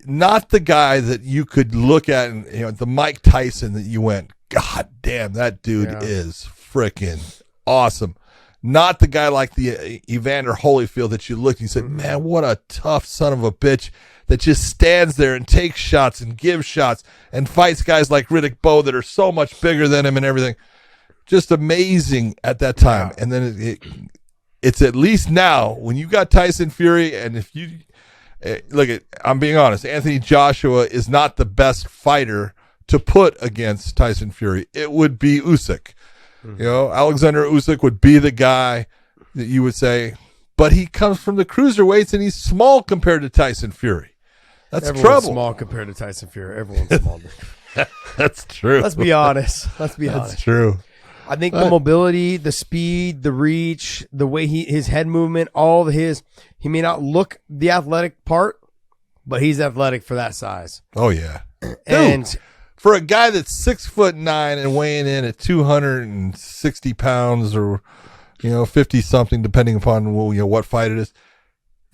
not the guy that you could look at and, the Mike Tyson that you went, God damn, that dude is freaking awesome. Not the guy like the Evander Holyfield that you looked and you said, man, what a tough son of a bitch that just stands there and takes shots and gives shots and fights guys like Riddick Bowe that are so much bigger than him and everything. Just amazing at that time. And then it's at least now when you got Tyson Fury, and if you look at, I'm being honest, Anthony Joshua is not the best fighter to put against Tyson Fury. It would be Usyk. You know, Alexander Usyk would be the guy that you would say, but he comes from the cruiserweights and he's small compared to Tyson Fury. That's Everyone's trouble. small compared to Tyson Fury. Everyone's small. That's true. Let's be honest. Let's be honest. That's true. I think the mobility, the speed, the reach, the way his head movement, all of his, he may not look the athletic part, but he's athletic for that size. Oh yeah. And Dude, for a guy that's 6'9" and weighing in at 260 pounds or 50 something, depending upon what fight it is,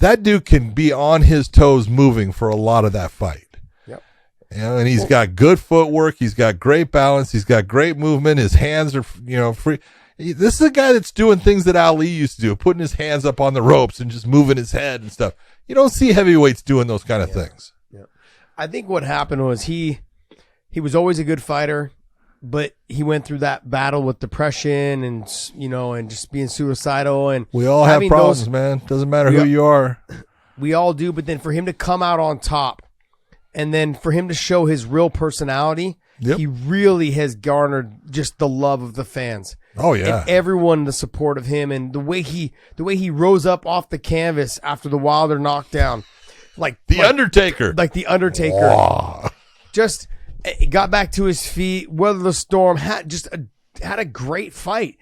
that dude can be on his toes moving for a lot of that fight. Yep. And he's got good footwork. He's got great balance. He's got great movement. His hands are, free. This is a guy that's doing things that Ali used to do, putting his hands up on the ropes and just moving his head and stuff. You don't see heavyweights doing those kind of things. Yeah. I think what happened was he was always a good fighter, but he went through that battle with depression and and just being suicidal. And we all have problems, man. Doesn't matter who you are. We all do. But then for him to come out on top, and then for him to show his real personality, he really has garnered just the love of the fans. Oh yeah, and everyone, the support of him, and the way he rose up off the canvas after the Wilder knockdown, like the Undertaker, Wow. Just got back to his feet, weathered the storm, had a great fight,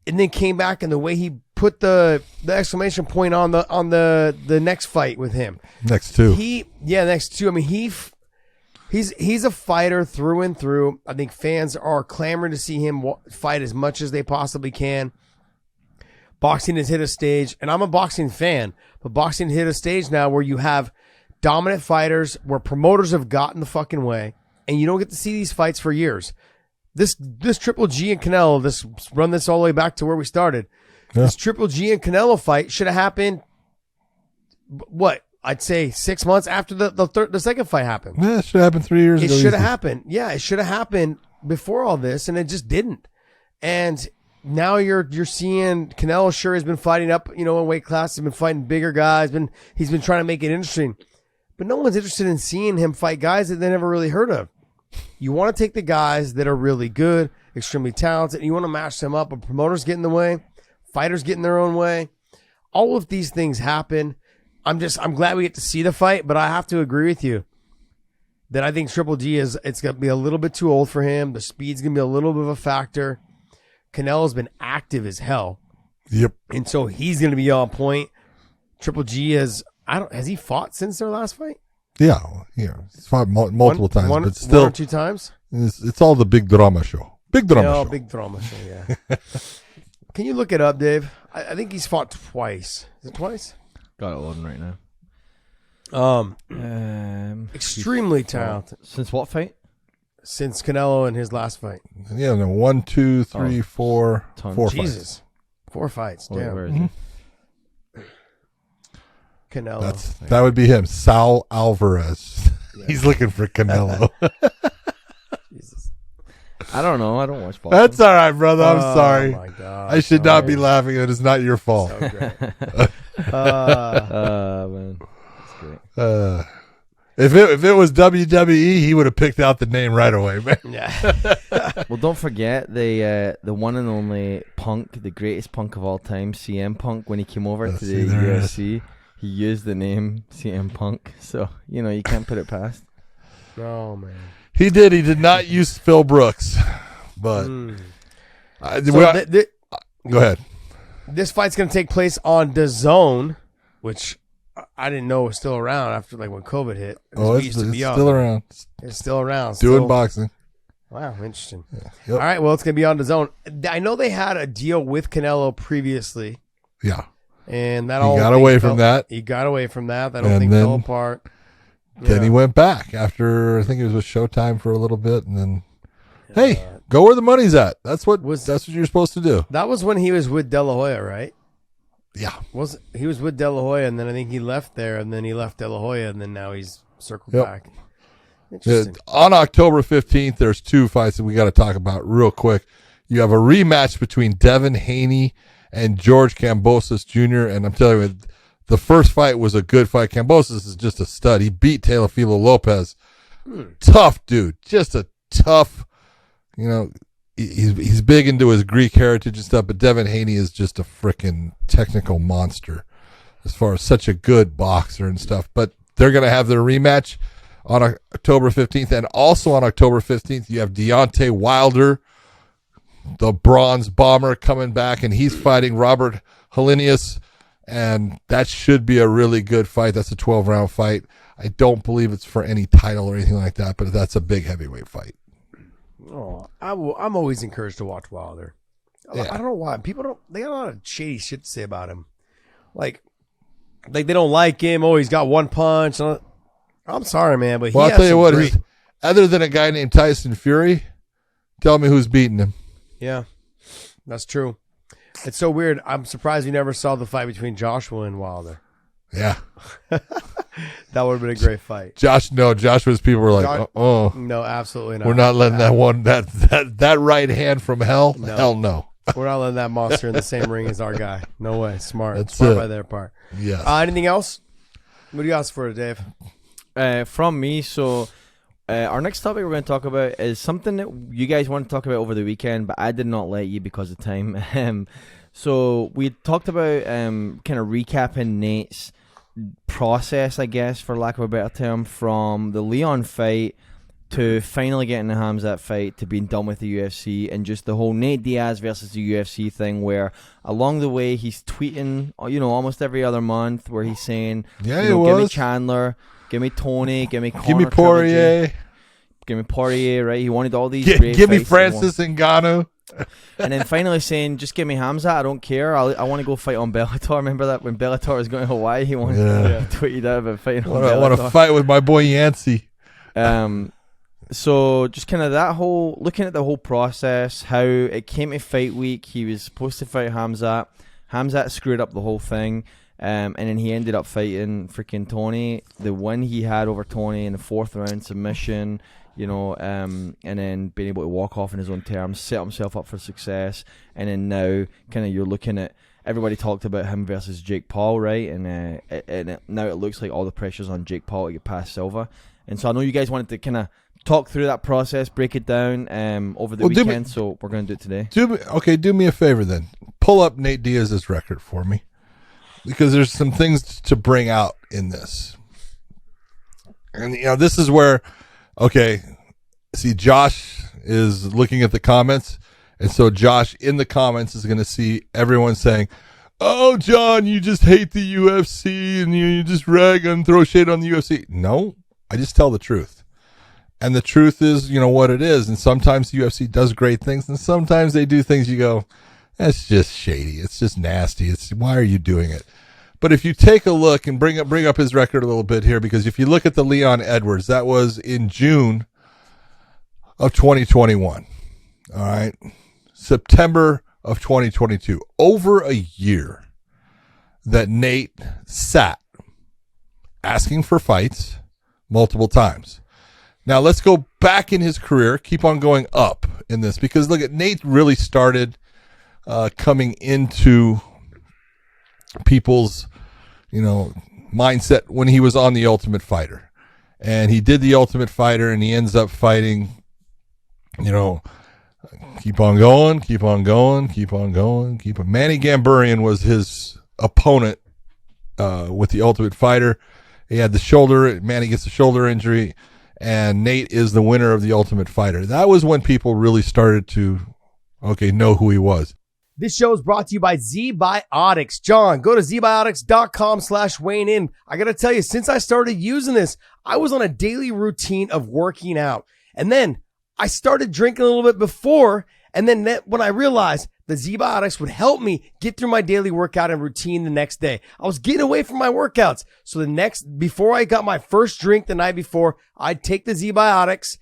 and then came back, and the way he put the exclamation point on the next fight with him. Next two. Next two. I mean, he's a fighter through and through. I think fans are clamoring to see him fight as much as they possibly can. Boxing has hit a stage, and I'm a boxing fan, but boxing hit a stage now where you have dominant fighters, where promoters have gotten the fucking way, and you don't get to see these fights for years. This Triple G and Canelo, run this all the way back to where we started. Yeah. This Triple G and Canelo fight should have happened, I'd say 6 months after the second fight happened. Yeah, it should have happened 3 years ago. It should have happened. Yeah, it should have happened before all this, and it just didn't. And now you're seeing Canelo sure has been fighting up, in weight class. He's been fighting bigger guys. He's been trying to make it interesting. But no one's interested in seeing him fight guys that they never really heard of. You want to take the guys that are really good, extremely talented, and you want to match them up, but promoters get in the way, fighters get in their own way. All of these things happen. I'm glad we get to see the fight, but I have to agree with you that I think Triple G it's going to be a little bit too old for him. The speed's going to be a little bit of a factor. Canelo's been active as hell. Yep. And so he's going to be on point. Triple G has he fought since their last fight? Yeah. He's fought multiple times, but still. 1 or 2 times? It's all the big drama show. Big drama show. Big drama show, yeah. Can you look it up, Dave? I think he's fought twice. Is it twice? Got it loading right now. Extremely talented. Since what fight? Since Canelo and his last fight. Yeah, no, 1, 2, 3, 4, 4 Jesus. fights. 4 fights. Wait, damn. where is it? Canelo. That would be him, Saul Alvarez. Yeah. He's looking for Canelo. Jesus. I don't know. I don't watch boxing. That's all right, brother. I'm sorry. Oh my God. I should not be laughing. It is not your fault. So great. Man. That's great. If it was WWE, he would have picked out the name right away, man. Yeah. Well, don't forget the one and only Punk, the greatest Punk of all time, CM Punk. When he came over to the UFC, he used the name CM Punk. So you can't put it past. Oh man. He did. He did not use Phil Brooks, but go ahead. This fight's going to take place on DAZN, which I didn't know was still around after when COVID hit. It's still around. It's still around. Doing boxing. Wow, interesting. Yeah. Yep. All right, well, it's going to be on DAZN. I know they had a deal with Canelo previously. Yeah. And that he got away from that. He got away from that. That whole thing fell apart. Then he went back after, I think it was with Showtime for a little bit, and then, Go where the money's at. That's what you're supposed to do. That was when he was with De La Hoya, right? Yeah. He was with De La Hoya, and then I think he left there, and then he left De La Hoya, and then now he's circled back. Interesting. On October 15th, there's 2 fights that we got to talk about real quick. You have a rematch between Devin Haney and George Kambosos Jr., and I'm telling you, the first fight was a good fight. Kambosos is just a stud. He beat Teofimo Lopez. Tough dude. Just a tough, he's big into his Greek heritage and stuff, but Devin Haney is just a freaking technical monster as far as such a good boxer and stuff. But they're going to have their rematch on October 15th. And also on October 15th, you have Deontay Wilder, the bronze bomber, coming back, and he's fighting Robert Helenius. And that should be a really good fight. That's a 12-round fight. I don't believe it's for any title or anything like that, but that's a big heavyweight fight. Oh, I'm always encouraged to watch Wilder. Yeah. I don't know why. They got a lot of shady shit to say about him. Like they don't like him. Oh, he's got one punch. I'm sorry, man, but I'll tell you what, other than a guy named Tyson Fury, tell me who's beating him. Yeah, that's true. It's so weird. I'm surprised we never saw the fight between Joshua and Wilder. Yeah. That would have been a great fight. Joshua's people were like, oh. No, absolutely not. We're not letting that right hand from hell. No. Hell no. We're not letting that monster in the same ring as our guy. No way. Smart. Smart by their part. Yes. Anything else? What do you ask for, Dave? From me, so our next topic we're going to talk about is something that you guys want to talk about over the weekend, but I did not let you because of time. So we talked about kind of recapping Nate's process, I guess, for lack of a better term, from the Leon fight to finally getting the Khamzat fight to being done with the UFC, and just the whole Nate Diaz versus the UFC thing, where along the way he's tweeting, almost every other month, where he's saying, give me Chandler, give me Tony, give me Conor, give me Poirier, give me Poirier, right? He wanted all these give me Francis Ngannou. And then finally saying, just give me Khamzat, I don't care. I want to go fight on Bellator. Remember that when Bellator was going to Hawaii, he tweeted out about fighting on Bellator. I want to fight with my boy Yancey. So just kind of looking at the whole process, how it came to fight week. He was supposed to fight Khamzat. Khamzat screwed up the whole thing. And then he ended up fighting freaking Tony. The win he had over Tony in the 4th round submission, and then being able to walk off in his own terms, set himself up for success. And then now kind of you're looking at, everybody talked about him versus Jake Paul, right? And now it looks like all the pressure's on Jake Paul to get past Silva. And so I know you guys wanted to kind of talk through that process, break it down over the weekend, so we're going to do it today. Do me a favor then. Pull up Nate Diaz's record for me, because there's some things to bring out in this. And, this is where, see, Josh is looking at the comments, and so Josh in the comments is going to see everyone saying, oh, John, you just hate the UFC, and you just rag and throw shade on the UFC. No, I just tell the truth. And the truth is, what it is. And sometimes the UFC does great things, and sometimes they do things you go, that's just shady. It's just nasty. Why are you doing it? But if you take a look and bring up his record a little bit here, because if you look at the Leon Edwards, that was in June of 2021. All right. September of 2022. Over a year that Nate sat asking for fights multiple times. Now let's go back in his career, keep on going up in this, because look at Nate really started coming into people's, mindset when he was on The Ultimate Fighter, and he did The Ultimate Fighter, and he ends up fighting, keep on going. Manny Gamburian was his opponent with The Ultimate Fighter. He had the shoulder. Manny gets a shoulder injury, and Nate is the winner of The Ultimate Fighter. That was when people really started to, know who he was. This show is brought to you by ZBiotics. John, go to zbiotics.com/WayneIn. I got to tell you, since I started using this, I was on a daily routine of working out. And then I started drinking a little bit before. And then when I realized the ZBiotics would help me get through my daily workout and routine the next day, I was getting away from my workouts. So before I got my first drink the night before, I'd take the ZBiotics,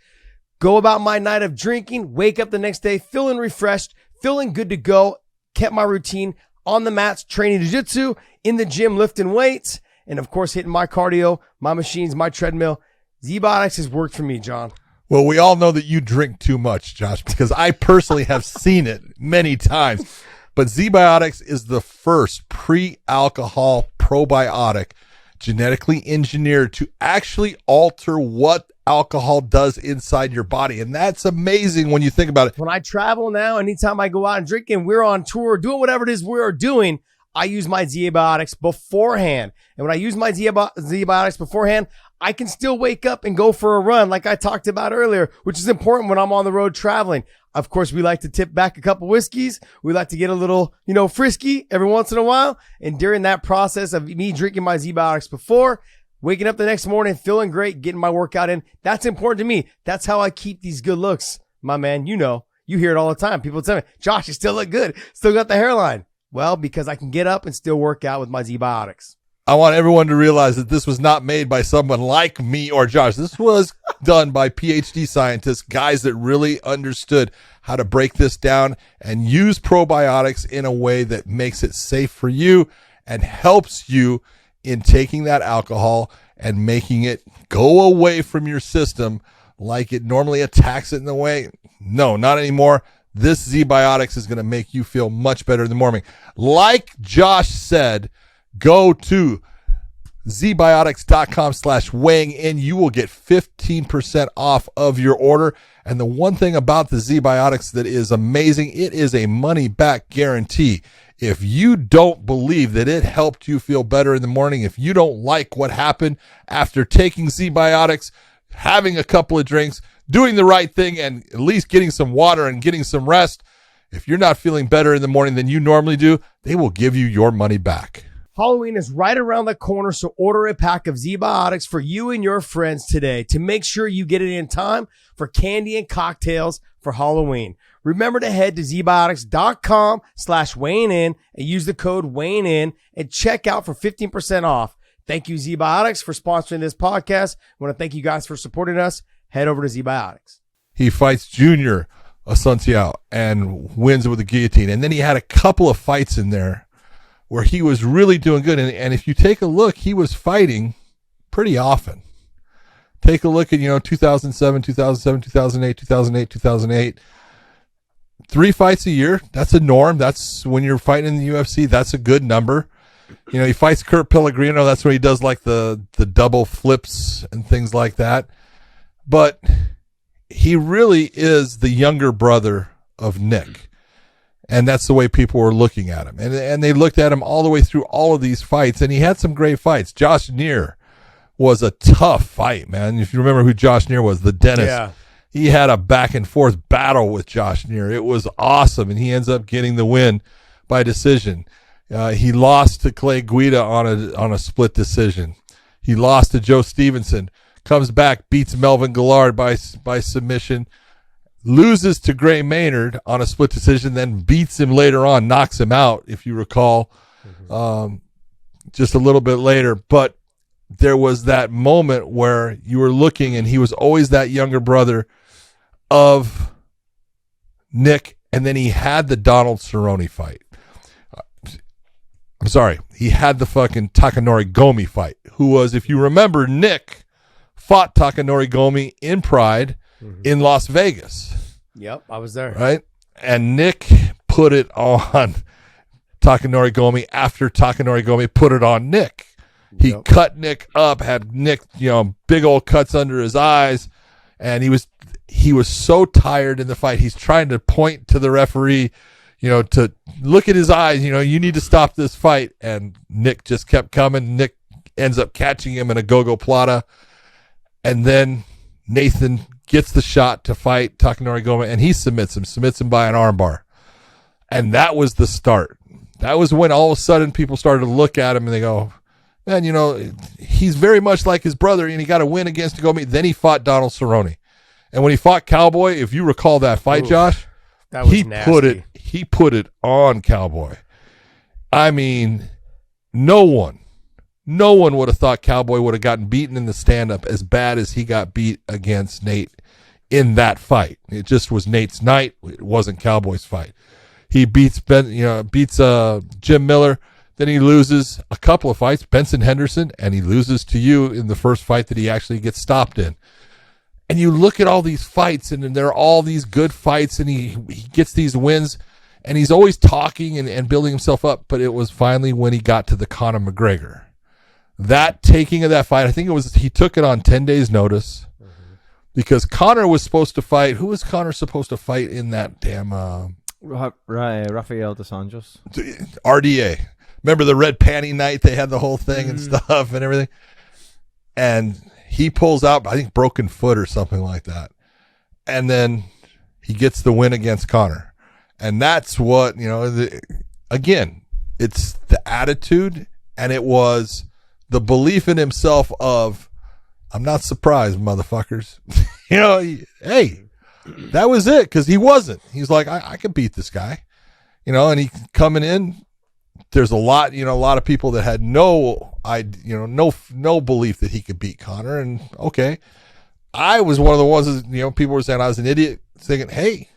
go about my night of drinking, wake up the next day feeling refreshed, feeling good to go, kept my routine on the mats, training jiu-jitsu, in the gym, lifting weights, and of course, hitting my cardio, my machines, my treadmill. Z-Biotics has worked for me, John. Well, we all know that you drink too much, Josh, because I personally have seen it many times. But Z-Biotics is the first pre-alcohol probiotic genetically engineered to actually alter what alcohol does inside your body. And that's amazing when you think about it. When I travel now, anytime I go out and drink and we're on tour, doing whatever it is we're doing, I use my Z-Biotics beforehand. And when I use my Z-Biotics beforehand, I can still wake up and go for a run like I talked about earlier, which is important when I'm on the road traveling. Of course, we like to tip back a couple whiskeys. We like to get a little, frisky every once in a while. And during that process of me drinking my Z-Biotics before, waking up the next morning, feeling great, getting my workout in, that's important to me. That's how I keep these good looks, my man. You hear it all the time. People tell me, Josh, you still look good. Still got the hairline. Well, because I can get up and still work out with my Z-Biotics. I want everyone to realize that this was not made by someone like me or Josh. This was done by PhD scientists, guys that really understood how to break this down and use probiotics in a way that makes it safe for you and helps you in taking that alcohol and making it go away from your system like it normally attacks it in the way. No, not anymore. This Z-Biotics is going to make you feel much better in the morning. Like Josh said, go to zbiotics.com/weighing in. You will get 15% off of your order. And the one thing about the Z-Biotics that is amazing, it is a money back guarantee. If you don't believe that it helped you feel better in the morning, if you don't like what happened after taking Z-Biotics, having a couple of drinks, doing the right thing, and at least getting some water and getting some rest, if you're not feeling better in the morning than you normally do, they will give you your money back. Halloween is right around the corner, so order a pack of Z-Biotics for you and your friends today to make sure you get it in time for candy and cocktails for Halloween. Remember to head to zbiotics.com/weighing in and use the code weighing in and check out for 15% off. Thank you, Z-Biotics, for sponsoring this podcast. I want to thank you guys for supporting us. Head over to Z-Biotics. He fights Junior Asunciao and wins with the guillotine. And then he had a couple of fights in there where he was really doing good. And if you take a look, he was fighting pretty often. Take a look at, 2007, 2008, 2008. 3 fights a year. That's a norm. That's when you're fighting in the UFC. That's a good number. He fights Kurt Pellegrino. That's where he does like the double flips and things like that. But he really is the younger brother of Nick. And that's the way people were looking at him. And they looked at him all the way through all of these fights. And he had some great fights. Josh Neer was a tough fight, man. If you remember who Josh Neer was, the dentist. Yeah. He had a back and forth battle with Josh Neer. It was awesome. And he ends up getting the win by decision. He lost to Clay Guida on a split decision. He lost to Joe Stevenson. Comes back, beats Melvin Gillard by submission. Loses to Gray Maynard on a split decision, then beats him later on, knocks him out, if you recall, just a little bit later. But there was that moment where you were looking, and he was always that younger brother of Nick, and then he had the Donald Cerrone fight. I'm sorry, he had the fucking Takanori Gomi fight, who was, if you remember, Nick fought Takanori Gomi in Pride in Las Vegas. Yep, I was there. Right? And Nick put it on Takanori Gomi after Takanori Gomi put it on Nick. He cut Nick up, had Nick, big old cuts under his eyes, and he was so tired in the fight. He's trying to point to the referee, to look at his eyes, you need to stop this fight. And Nick just kept coming. Nick ends up catching him in a go-go plata. And then Nathan gets the shot to fight Takanori Gomi, and he submits him by an armbar. And that was the start. That was when all of a sudden people started to look at him and they go, man, he's very much like his brother, and he got a win against Gomi. Then he fought Donald Cerrone. And when he fought Cowboy, if you recall that fight, Josh, that was nasty. He put it on Cowboy. I mean, no one would have thought Cowboy would have gotten beaten in the stand-up as bad as he got beat against Nate in that fight. It just was Nate's night. It wasn't Cowboy's fight. He beats Jim Miller. Then he loses a couple of fights, Benson Henderson, and he loses to you in the first fight that he actually gets stopped in. And you look at all these fights, and they're all these good fights, and he gets these wins, and he's always talking and building himself up. But it was finally when he got to the Conor McGregor. That taking of that fight, I think he took it on 10 days notice because Conor was supposed to fight. Who was Conor supposed to fight in that damn Rafael dos Anjos? RDA. Remember the red panty night? They had the whole thing and stuff and everything. And he pulls out, I think, broken foot or something like that. And then he gets the win against Conor. And that's what, again, it's the attitude, and it was the belief in himself of, I'm not surprised, motherfuckers. Hey, that was it, because he wasn't. He's like, I can beat this guy. And he coming in, there's a lot of people that had no belief that he could beat Conor. And okay, I was one of the ones that, people were saying I was an idiot, thinking, hey,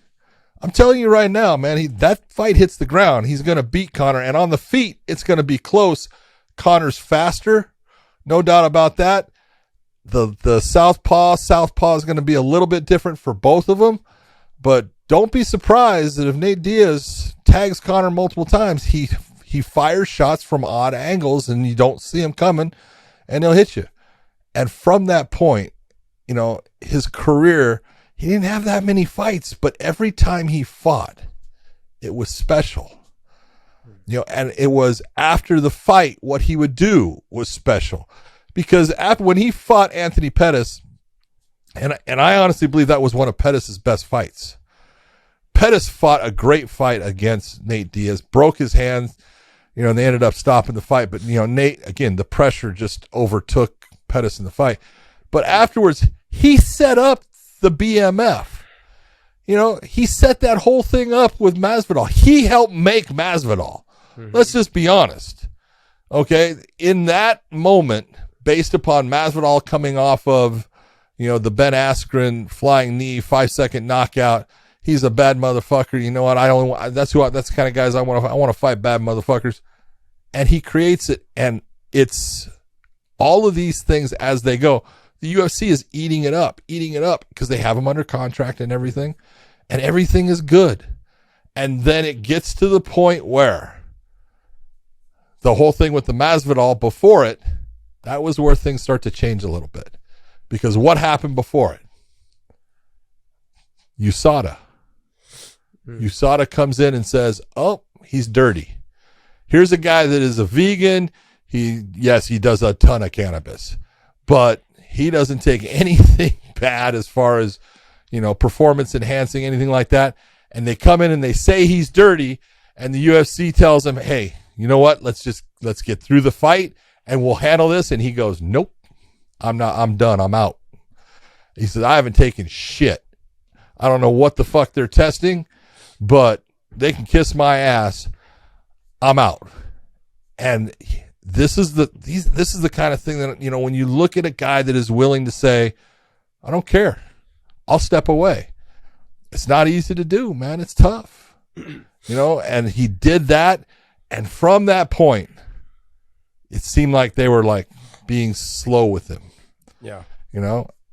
I'm telling you right now, man, that fight hits the ground, he's going to beat Conor, and on the feet, it's going to be close. Conor's faster, no doubt about that. The southpaw is going to be a little bit different for both of them, but don't be surprised that if Nate Diaz tags Conor multiple times, he fires shots from odd angles and you don't see him coming, and he'll hit you. And from that point, his career, he didn't have that many fights, but every time he fought, it was special. And it was after the fight, what he would do was special. Because when he fought Anthony Pettis, and I honestly believe that was one of Pettis' best fights. Pettis fought a great fight against Nate Diaz, broke his hands, and they ended up stopping the fight. But, Nate, again, the pressure just overtook Pettis in the fight. But afterwards, he set up the BMF. He set that whole thing up with Masvidal. He helped make Masvidal. Let's just be honest. Okay? In that moment, based upon Masvidal coming off of, the Ben Askren flying knee, 5-second knockout, he's a bad motherfucker. You know what? That's the kind of guys I want to fight, bad motherfuckers. And he creates it, and it's all of these things as they go. The UFC is eating it up because they have him under contract and everything is good. And then it gets to the point where the whole thing with the Masvidal before it, that was where things start to change a little bit. Because what happened before it? USADA. USADA comes in and says, oh, he's dirty. Here's a guy that is a vegan. He does a ton of cannabis, but he doesn't take anything bad as far as, performance enhancing, anything like that. And they come in and they say he's dirty, and the UFC tells him, hey, you know what? Let's get through the fight and we'll handle this. And he goes, nope, I'm done. I'm out. He says, I haven't taken shit. I don't know what the fuck they're testing, but they can kiss my ass. I'm out. And this is the kind of thing that, when you look at a guy that is willing to say, I don't care, I'll step away. It's not easy to do, man. It's tough, and he did that. And from that point, it seemed like they were like being slow with him. Yeah.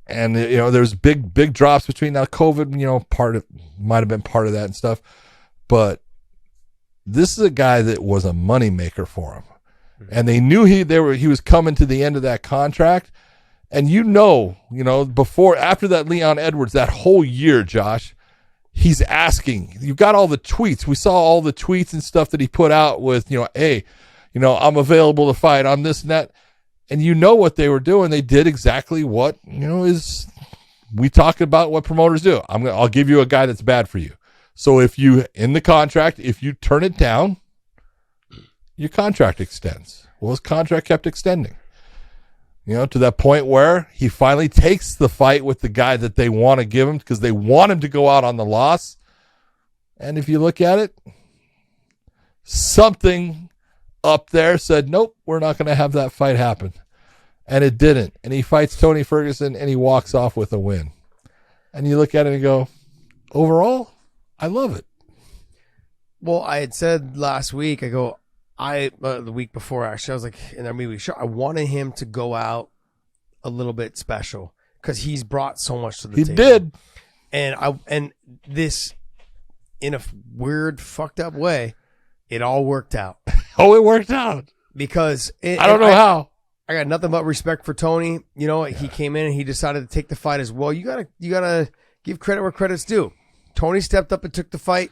And there's big drops between now COVID, might have been part of that and stuff. But this is a guy that was a moneymaker for him. And they knew he was coming to the end of that contract. And after that Leon Edwards, that whole year, Josh, he's asking, you got all the tweets. We saw all the tweets and stuff that he put out with, hey, I'm available to fight on this and that. And what they were doing. They did exactly what, we talk about what promoters do. I'll give you a guy that's bad for you. So if you, in the contract, if you turn it down, your contract extends. Well, his contract kept extending, to that point where he finally takes the fight with the guy that they want to give him because they want him to go out on the loss. And if you look at it, something up there said, nope, we're not going to have that fight happen. And it didn't. And he fights Tony Ferguson and he walks off with a win. and you look at it and go, overall, I love it. Well, I had said last week, the week before actually, I was like, in our movie show, I wanted him to go out a little bit special because he's brought so much to the table. He did. And this, in a weird, fucked up way, it all worked out. Oh, it worked out. Because I don't know how. I got nothing but respect for Tony. You know, he came in and he decided to take the fight as well. You gotta give credit where credit's due. Tony stepped up and took the fight.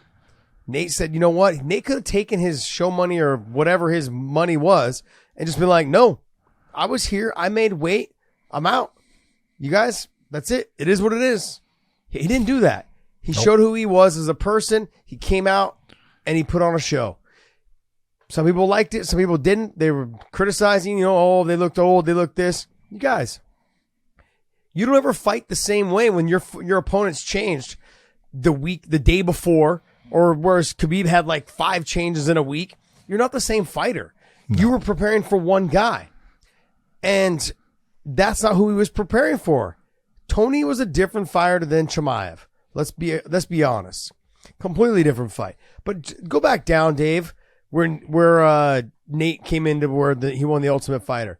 Nate said, you know what? Nate could have taken his show money or whatever his money was and just been like, no, I was here. I made weight. I'm out. You guys, that's it. It is what it is. He didn't do that. He showed who he was as a person. He came out and he put on a show. Some people liked it. Some people didn't. They were criticizing, you know, oh, they looked old. They looked this. You guys, you don't ever fight the same way when your opponent's changed the day before, or whereas Khabib had like 5 changes in a week. You're not the same fighter. No. You were preparing for one guy. And that's not who he was preparing for. Tony was a different fighter than Chimaev. Let's be honest. Completely different fight. But go back down, Dave, where Nate came into where he won the Ultimate Fighter.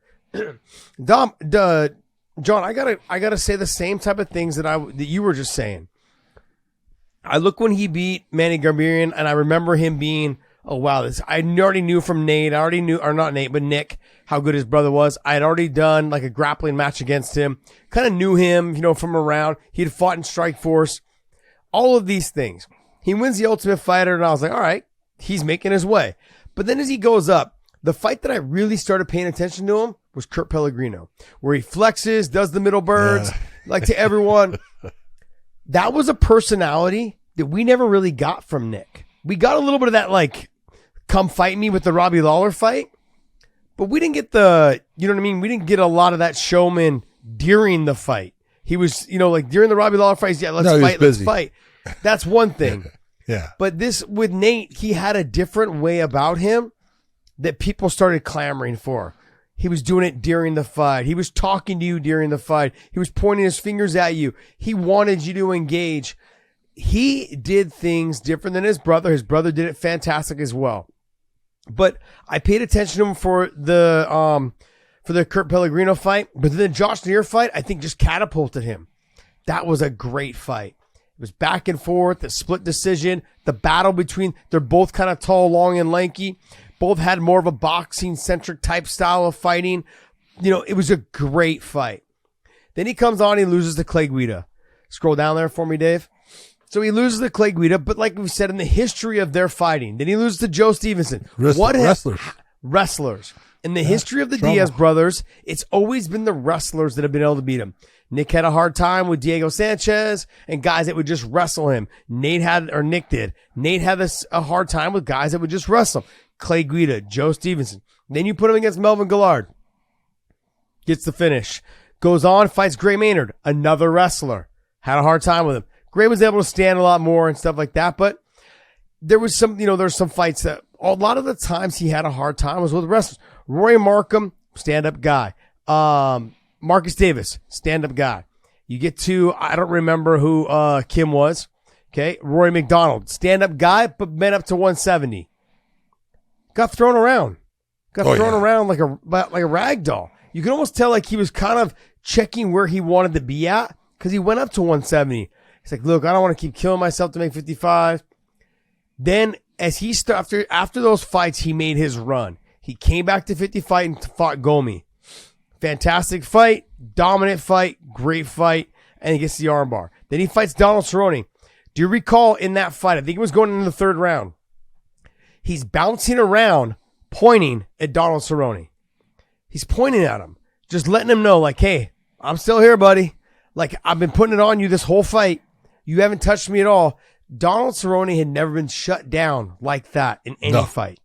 John, I gotta say the same type of things that you were just saying. I look when he beat Manny Garbarian, and I remember him being, oh wow, I already knew from Nate. I already knew, or not Nate, but Nick, how good his brother was. I had already done like a grappling match against him. Kind of knew him, you know, from around. He had fought in Strikeforce. All of these things. He wins the Ultimate Fighter, and I was like, all right, he's making his way. But then as he goes up, the fight that I really started paying attention to him was Kurt Pellegrino, where he flexes, does the middle birds, like to everyone. That was a personality that we never really got from Nick. We got a little bit of that, like, come fight me with the Robbie Lawler fight, but we didn't get you know what I mean? We didn't get a lot of that showman during the fight. He was, you know, like during the Robbie Lawler fight, let's fight. That's one thing. Yeah. But this, with Nate, he had a different way about him that people started clamoring for. He was doing it during the fight. He was talking to you during the fight. He was pointing his fingers at you. He wanted you to engage. He did things different than his brother. His brother did it fantastic as well. But I paid attention to him for the Kurt Pellegrino fight. But then the Josh Neer fight, I think, just catapulted him. That was a great fight. It was back and forth, the split decision, the battle between, they're both kind of tall, long, and lanky. Both had more of a boxing-centric type style of fighting. You know, it was a great fight. Then he comes on, he loses to Clay Guida. Scroll down there for me, Dave. So he loses to Clay Guida, but like we said, in the history of their fighting, then he loses to Joe Stevenson. Wrestlers. In the history of the Diaz brothers, it's always been the wrestlers that have been able to beat him. Nick had a hard time with Diego Sanchez and guys that would just wrestle him. Nick did. Nate had a hard time with guys that would just wrestle him. Clay Guida, Joe Stevenson. Then you put him against Melvin Gillard. Gets the finish. Goes on, fights Gray Maynard, another wrestler. Had a hard time with him. Gray was able to stand a lot more and stuff like that, but there was some, you know, there's some fights that a lot of the times he had a hard time was with wrestlers. Roy Markham, stand-up guy. Marcus Davis, stand-up guy. You get to, I don't remember who Kim was. Okay, Rory McDonald, stand-up guy, but went up to 170. Got thrown around. Around like a rag doll. You can almost tell like he was kind of checking where he wanted to be at because he went up to 170. He's like, look, I don't want to keep killing myself to make 55. Then as he after those fights, he made his run. He came back to 55 and fought Gomi. Fantastic fight, dominant fight, great fight, and he gets the armbar. Then he fights Donald Cerrone. Do you recall in that fight, I think it was going into the 3rd round, he's bouncing around, pointing at Donald Cerrone. He's pointing at him, just letting him know, like, hey, I'm still here, buddy. Like, I've been putting it on you this whole fight. You haven't touched me at all. Donald Cerrone had never been shut down like that in any fight.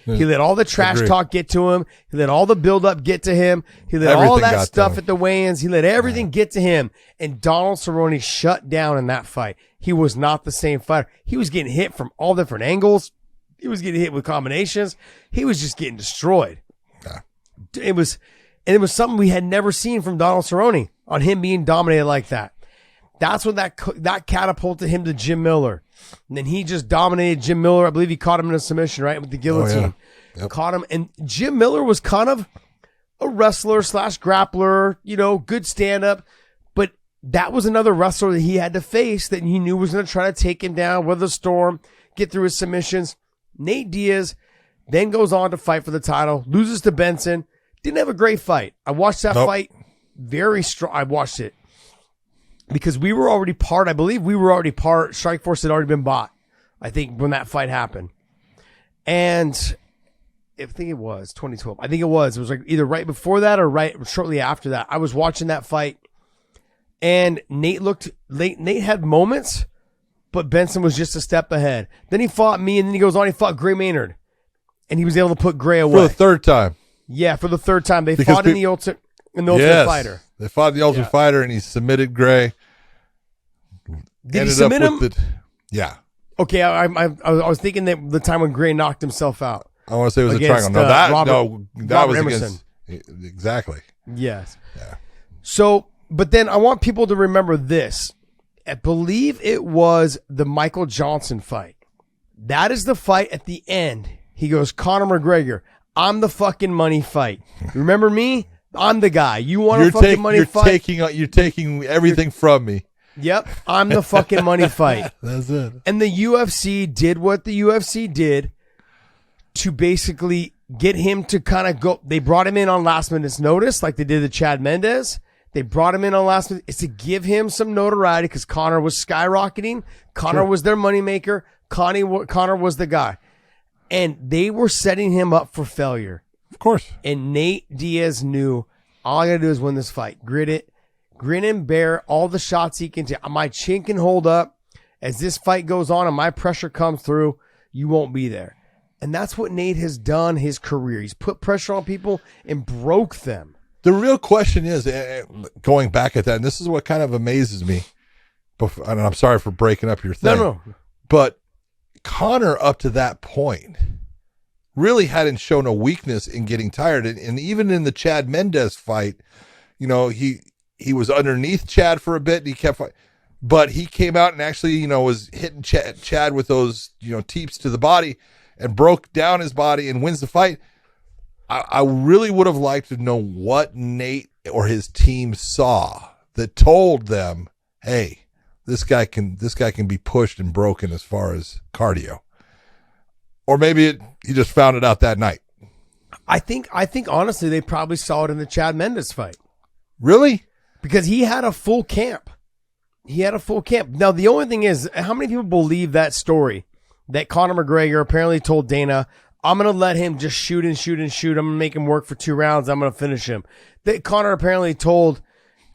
He let all the trash talk get to him. He let all the buildup get to him. He let all that stuff at the weigh-ins. He let everything get to him. And Donald Cerrone shut down in that fight. He was not the same fighter. He was getting hit from all different angles. He was getting hit with combinations. He was just getting destroyed. Yeah. It was something we had never seen from Donald Cerrone on him being dominated like that. That's when that catapulted him to Jim Miller. And then he just dominated Jim Miller. I believe he caught him in a submission, right? With the guillotine. Yep. Caught him. And Jim Miller was kind of a wrestler / grappler, good stand-up. But that was another wrestler that he had to face that he knew was going to try to take him down, weather the storm, get through his submissions. Nate Diaz then goes on to fight for the title, loses to Benson. Didn't have a great fight. I watched that fight very strong. I watched it because we were already part. I believe we were already part. Strikeforce had already been bought, I think, when that fight happened. And I think it was 2012. I think it was. It was like either right before that or right shortly after that. I was watching that fight, and Nate had moments, but Benson was just a step ahead. Then he fought me, and then he goes on. He fought Gray Maynard, and he was able to put Gray away for the third time. Yeah, for the third time. They fought in the Ultimate Fighter. They fought in the Ultimate Fighter, and he submitted Gray. Did he submit him? Yeah. Okay, I was thinking that the time when Gray knocked himself out. I want to say it was against, a triangle. That was Emerson. against. Exactly. Yes. Yeah. So, but then I want people to remember this. I believe it was the Michael Johnson fight. That is the fight at the end. He goes, Conor McGregor, I'm the fucking money fight. Remember me? I'm the guy. You want a fucking money fight? You're taking everything from me. Yep. I'm the fucking money fight. That's it. And the UFC did what the UFC did to basically get him to kind of go. They brought him in on last minute's notice, like they did to Chad Mendez. They brought him in on last minute. It's to give him some notoriety because Conor was skyrocketing. Conor was their moneymaker. Conor was the guy. And they were setting him up for failure. Of course. And Nate Diaz knew, all I got to do is win this fight. Grin and bear all the shots he can take. My chin can hold up. As this fight goes on and my pressure comes through, you won't be there. And that's what Nate has done his career. He's put pressure on people and broke them. The real question is, going back at that, and this is what kind of amazes me, and I'm sorry for breaking up your thing. No. But Conor, up to that point, really hadn't shown a weakness in getting tired. And even in the Chad Mendez fight, he was underneath Chad for a bit, and he kept fighting. But he came out and actually, was hitting Chad with those, teeps to the body and broke down his body and wins the fight. I really would have liked to know what Nate or his team saw that told them, hey, this guy can be pushed and broken as far as cardio. Or maybe he just found it out that night. I think honestly they probably saw it in the Chad Mendez fight. Really? Because he had a full camp. Now the only thing is, how many people believe that story that Conor McGregor apparently told Dana, I'm going to let him just shoot and shoot and shoot. I'm going to make him work for 2 rounds. I'm going to finish him. That Conor apparently told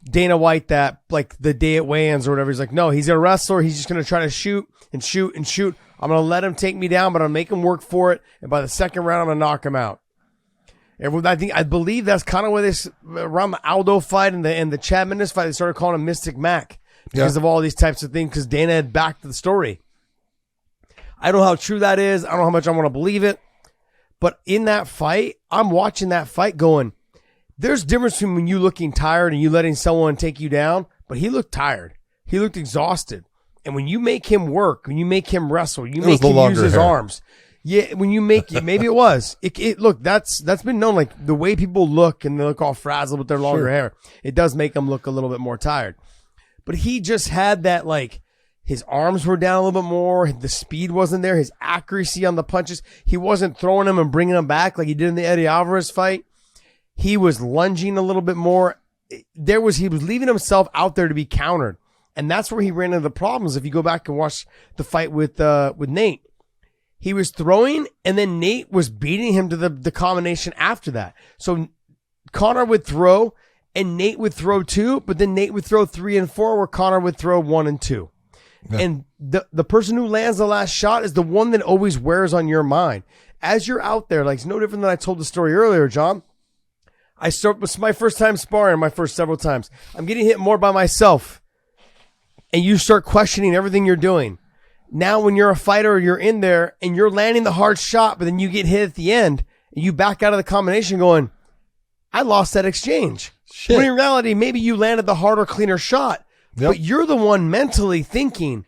Dana White that like the day at weigh-ins or whatever. He's like, no, he's a wrestler. He's just going to try to shoot and shoot and shoot. I'm going to let him take me down, but I'm going to make him work for it. And by the second round, I'm going to knock him out. And I believe that's kind of where around the Aldo fight and the Chad Mendez fight, they started calling him Mystic Mac because of all these types of things, because Dana had backed the story. I don't know how true that is. I don't know how much I want to believe it. But in that fight, I'm watching that fight going, there's a difference between when you looking tired and you letting someone take you down, but he looked tired. He looked exhausted. And when you make him work, when you make him wrestle, you make him use his arms. Yeah, when you make it, maybe it was. Look, that's been known, like the way people look and they look all frazzled with their longer hair. It does make them look a little bit more tired. But he just had that, like, his arms were down a little bit more. The speed wasn't there. His accuracy on the punches. He wasn't throwing them and bringing them back like he did in the Eddie Alvarez fight. He was lunging a little bit more. He was leaving himself out there to be countered. And that's where he ran into the problems. If you go back and watch the fight with Nate, he was throwing and then Nate was beating him to the combination after that. So Conor would throw and Nate would throw 2, but then Nate would throw 3 and 4 where Conor would throw 1 and 2. Yeah. And the person who lands the last shot is the one that always wears on your mind. As you're out there, like, it's no different than I told the story earlier, John. It's my first time sparring, my first several times. I'm getting hit more by myself. And you start questioning everything you're doing. Now, when you're a fighter, you're in there and you're landing the hard shot, but then you get hit at the end and you back out of the combination going, I lost that exchange. Shit. When in reality, maybe you landed the harder, cleaner shot, Yep. But you're the one mentally thinking,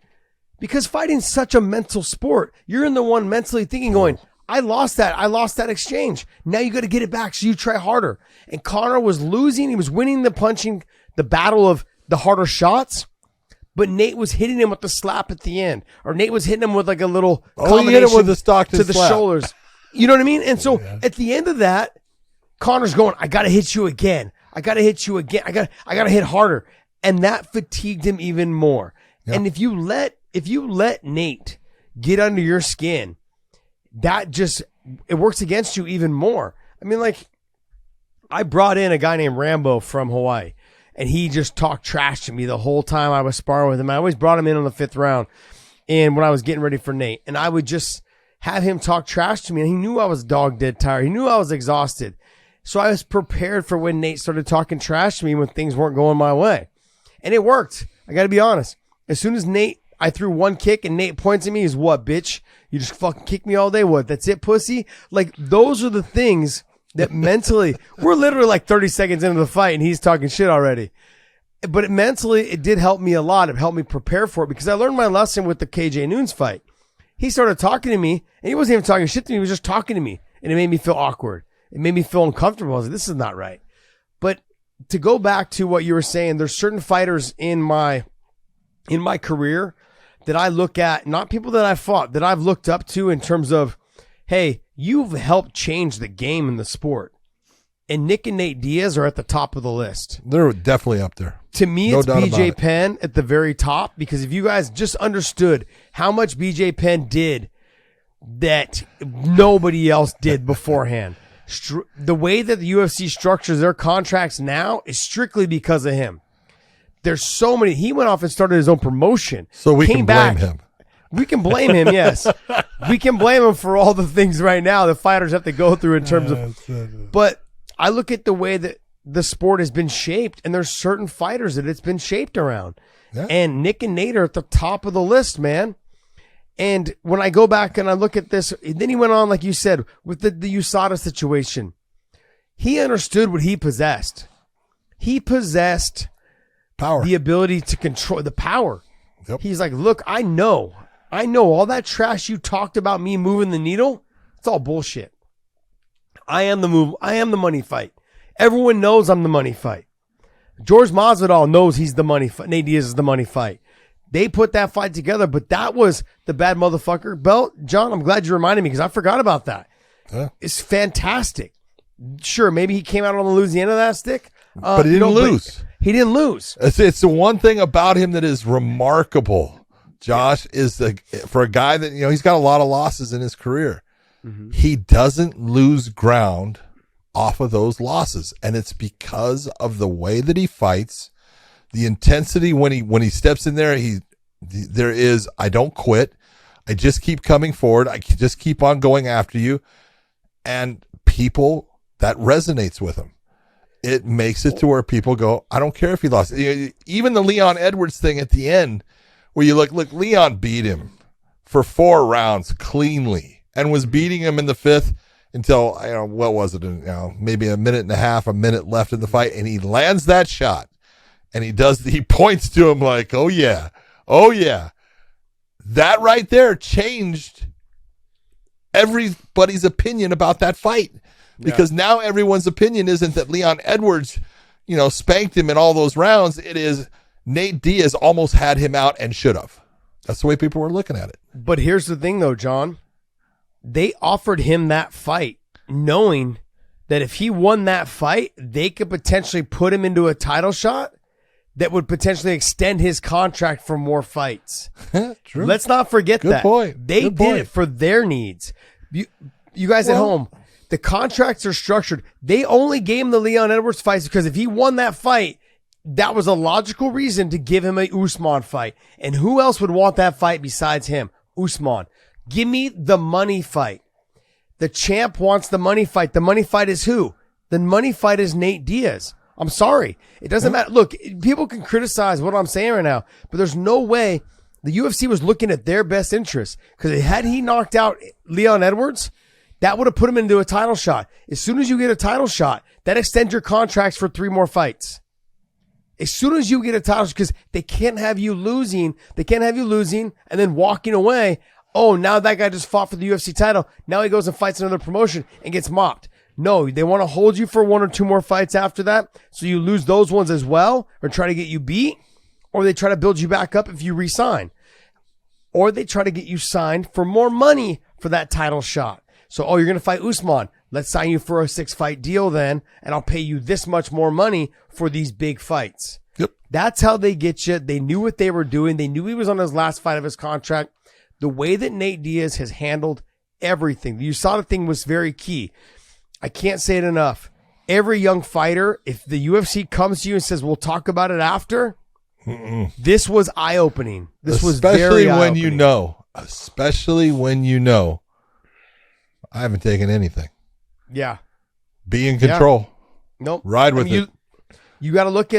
because fighting's such a mental sport, you're in the one mentally thinking going, I lost that exchange. Now you got to get it back. So you try harder. And Conor was losing. He was winning the battle of the harder shots. But Nate was hitting him with the slap at the end. Or Nate was hitting him with like a little he hit him with the Stockton to the slap. shoulders. You know what I mean? And so at the end of that, Conor's going, I got to hit you again. I got to hit you again. I got to hit harder. And that fatigued him even more. Yeah. And if you let Nate get under your skin, it works against you even more. I mean, like, I brought in a guy named Rambo from Hawaii, and he just talked trash to me the whole time I was sparring with him. I always brought him in on the 5th round, and when I was getting ready for Nate, and I would just have him talk trash to me, and he knew I was dog dead tired. He knew I was exhausted. So I was prepared for when Nate started talking trash to me when things weren't going my way. And it worked. I got to be honest. As soon as I threw one kick and Nate points at me, he's, what, bitch? You just fucking kick me all day? What? That's it, pussy? Like, those are the things that mentally, we're literally like 30 seconds into the fight and he's talking shit already. But mentally, it did help me a lot. It helped me prepare for it because I learned my lesson with the KJ Noons fight. He started talking to me and he wasn't even talking shit to me. He was just talking to me and it made me feel awkward. It made me feel uncomfortable. I was like, this is not right. But to go back to what you were saying, there's certain fighters in my career that I look at, not people that I fought, that I've looked up to in terms of, hey, you've helped change the game in the sport. And Nick and Nate Diaz are at the top of the list. They're definitely up there. To me, it's BJ Penn at the very top, because if you guys just understood how much BJ Penn did that nobody else did beforehand. The way that the UFC structures their contracts now is strictly because of him. There's so many. He went off and started his own promotion. So we can blame him. We can blame him, yes. We can blame him for all the things right now the fighters have to go through in terms of. But I look at the way that the sport has been shaped, and there's certain fighters that it's been shaped around. Yeah. And Nick and Nate are at the top of the list, man. And when I go back and I look at this, then he went on, like you said, with the USADA situation. He understood what he possessed. He possessed power, the ability to control the power. Yep. He's like, look, I know all that trash you talked about me moving the needle. It's all bullshit. I am the money fight. Everyone knows I'm the money fight. George Masvidal knows he's the money fight. Nate Diaz is the money fight. They put that fight together, but that was the bad motherfucker belt. John, I'm glad you reminded me because I forgot about that. Yeah. It's fantastic. Sure, maybe he came out on the losing end of that stick. But he didn't lose. He didn't lose. It's the one thing about him that is remarkable, Josh, is for a guy that, he's got a lot of losses in his career. Mm-hmm. He doesn't lose ground off of those losses. And it's because of the way that he fights, the intensity when he steps in there, there is, I don't quit. I just keep coming forward. I just keep on going after you. And that resonates with him. It makes it to where people go, I don't care if he lost. Even the Leon Edwards thing at the end, where you look, Leon beat him for 4 rounds cleanly and was beating him in the 5th until, what was it? Maybe a minute left in the fight. And he lands that shot and he points to him like, oh yeah. That right there changed everybody's opinion about that fight. Because now everyone's opinion isn't that Leon Edwards, spanked him in all those rounds. It is Nate Diaz almost had him out and should have. That's the way people were looking at it. But here's the thing, though, John. They offered him that fight knowing that if he won that fight, they could potentially put him into a title shot that would potentially extend his contract for more fights. True. Let's not forget that. Good point. They did it for their needs. You guys at home, the contracts are structured. They only gave him the Leon Edwards fights because if he won that fight, that was a logical reason to give him a Usman fight. And who else would want that fight besides him? Usman. Give me the money fight. The champ wants the money fight. The money fight is who? The money fight is Nate Diaz. I'm sorry. It doesn't matter. Look, people can criticize what I'm saying right now, but there's no way the UFC was looking at their best interest, because had he knocked out Leon Edwards, that would have put him into a title shot. As soon as you get a title shot, that extends your contracts for 3 more fights. As soon as you get a title, because they can't have you losing. They can't have you losing and then walking away. Oh, now that guy just fought for the UFC title. Now he goes and fights another promotion and gets mopped. No, they want to hold you for 1 or 2 more fights after that. So you lose those ones as well, or try to get you beat, or they try to build you back up if you resign, or they try to get you signed for more money for that title shot. So, oh, you're going to fight Usman. Let's sign you for a 6-fight deal then, and I'll pay you this much more money for these big fights. Yep. That's how they get you. They knew what they were doing. They knew he was on his last fight of his contract. The way that Nate Diaz has handled everything, the USADA thing was very key. I can't say it enough. Every young fighter, if the UFC comes to you and says, we'll talk about it after, this was eye-opening. This was very eye-opening. Especially when you know, I haven't taken anything. Yeah. Be in control. Yeah. Nope. Ride with it. You got to look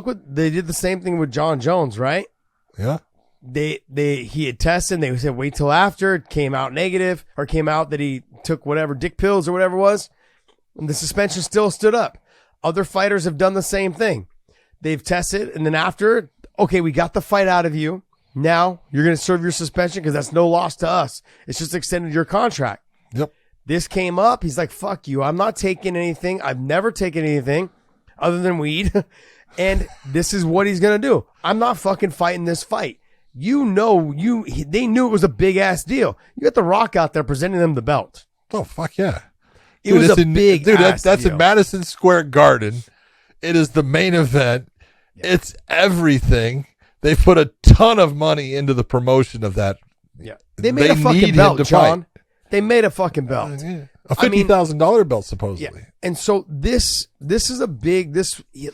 what they did the same thing with John Jones, right? Yeah. He had tested and they said wait till after it came out negative, or came out that he took whatever dick pills or whatever it was, and the suspension still stood up. Other fighters have done the same thing. They've tested, and then after, okay, we got the fight out of you. Now you're going to serve your suspension because that's no loss to us. It's just extended your contract. Yep. This came up. He's like, fuck you. I'm not taking anything. I've never taken anything other than weed. And this is what he's going to do. I'm not fucking fighting this fight. They knew it was a big ass deal. You got The Rock out there presenting them the belt. Oh, fuck yeah. It was a big ass that's deal. in Madison Square Garden. It is the main event. Yeah. It's everything. They put a ton of money into the promotion of that. Yeah. They made a fucking belt, John. They made a fucking belt. Yeah. A $50,000 belt, supposedly. Yeah. And so this is a big,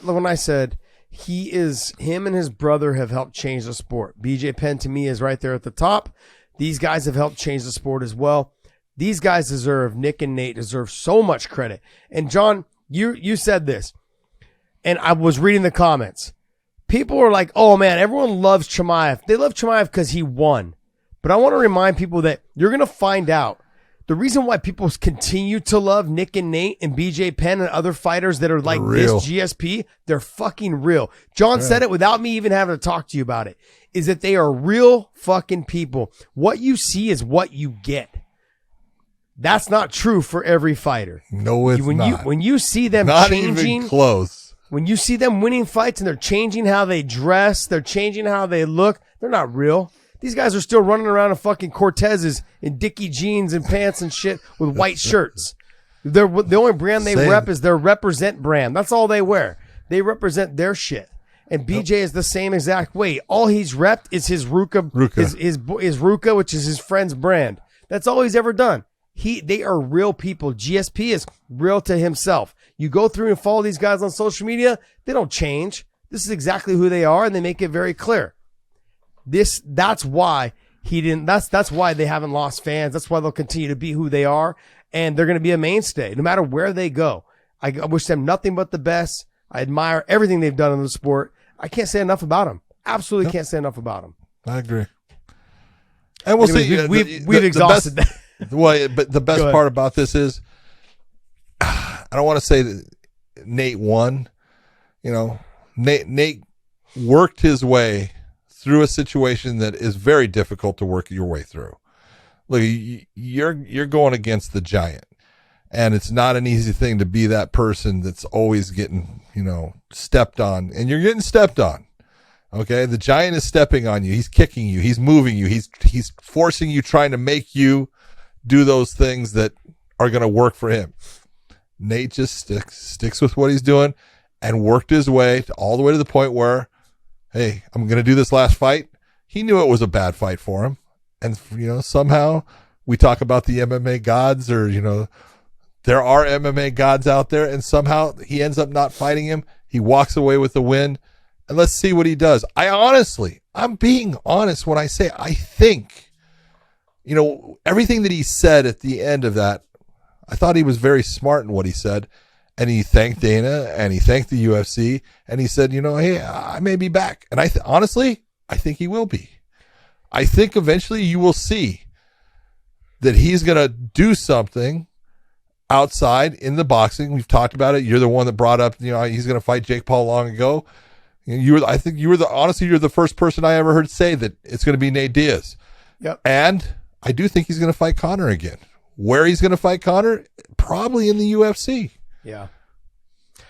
when I said him and his brother have helped change the sport. BJ Penn to me is right there at the top. These guys have helped change the sport as well. These guys Nick and Nate deserve so much credit. And John, you said this, and I was reading the comments. People are like, oh man, everyone loves Chimaev. They love Chimaev because he won. But I want to remind people that you're going to find out the reason why people continue to love Nick and Nate and BJ Penn and other fighters that are like this GSP, they're fucking real. John said it without me even having to talk to you about it, is that they are real fucking people. What you see is what you get. That's not true for every fighter. No, it's not. When you see them not changing, even close. When you see them winning fights and they're changing how they dress, they're changing how they look, they're not real. These guys are still running around in fucking Cortezes in Dickie jeans and pants and shit with white shirts. The only brand they rep is their Represent brand. That's all they wear. They represent their shit. And BJ is the same exact way. All he's repped is his Ruka. His Ruka, which is his friend's brand. That's all he's ever done. They are real people. GSP is real to himself. You go through and follow these guys on social media, they don't change. This is exactly who they are, and they make it very clear. That's why he didn't. That's why they haven't lost fans. That's why they'll continue to be who they are, and they're going to be a mainstay no matter where they go. I wish them nothing but the best. I admire everything they've done in the sport. I can't say enough about them. Absolutely can't say enough about them. I agree. And we'll see. We've exhausted that. Well, but the best part about this is, I don't want to say that Nate won. You know, Nate worked his way through a situation that is very difficult to work your way through. Look, you're going against the giant, and it's not an easy thing to be that person that's always getting, stepped on, and you're getting stepped on. Okay. The giant is stepping on you. He's kicking you. He's moving you. He's forcing you, trying to make you do those things that are going to work for him. Nate just sticks with what he's doing and worked his way all the way to the point where, hey, I'm going to do this last fight. He knew it was a bad fight for him. And, somehow we talk about the MMA gods, or, there are MMA gods out there, and somehow he ends up not fighting him. He walks away with the win, and let's see what he does. I'm being honest when I say I think, everything that he said at the end of that, I thought he was very smart in what he said. And he thanked Dana, and he thanked the UFC, and he said, hey, I may be back. And honestly, I think he will be. I think eventually you will see that he's going to do something outside in the boxing. We've talked about it. You're the one that brought up, he's going to fight Jake Paul long ago. I think you're the first person I ever heard say that it's going to be Nate Diaz. Yep. And I do think he's going to fight Conor again. Where he's going to fight Conor? Probably in the UFC. Yeah.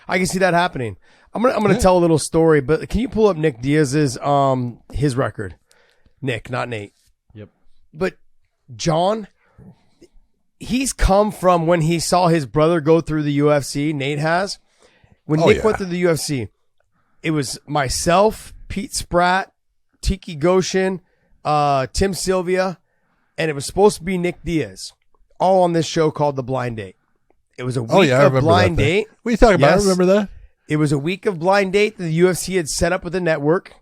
I can see that happening. I'm gonna tell a little story, but can you pull up Nick Diaz's his record? Nick, not Nate. Yep. But John, he's come from when he saw his brother go through the UFC. Nate has. When Nick went through the UFC, it was myself, Pete Spratt, Tiki Goshen, Tim Sylvia, and it was supposed to be Nick Diaz, all on this show called The Blind Date. It was a week of blind date. What are you talking about? I remember that. It was a week of blind date that the UFC had set up with the network.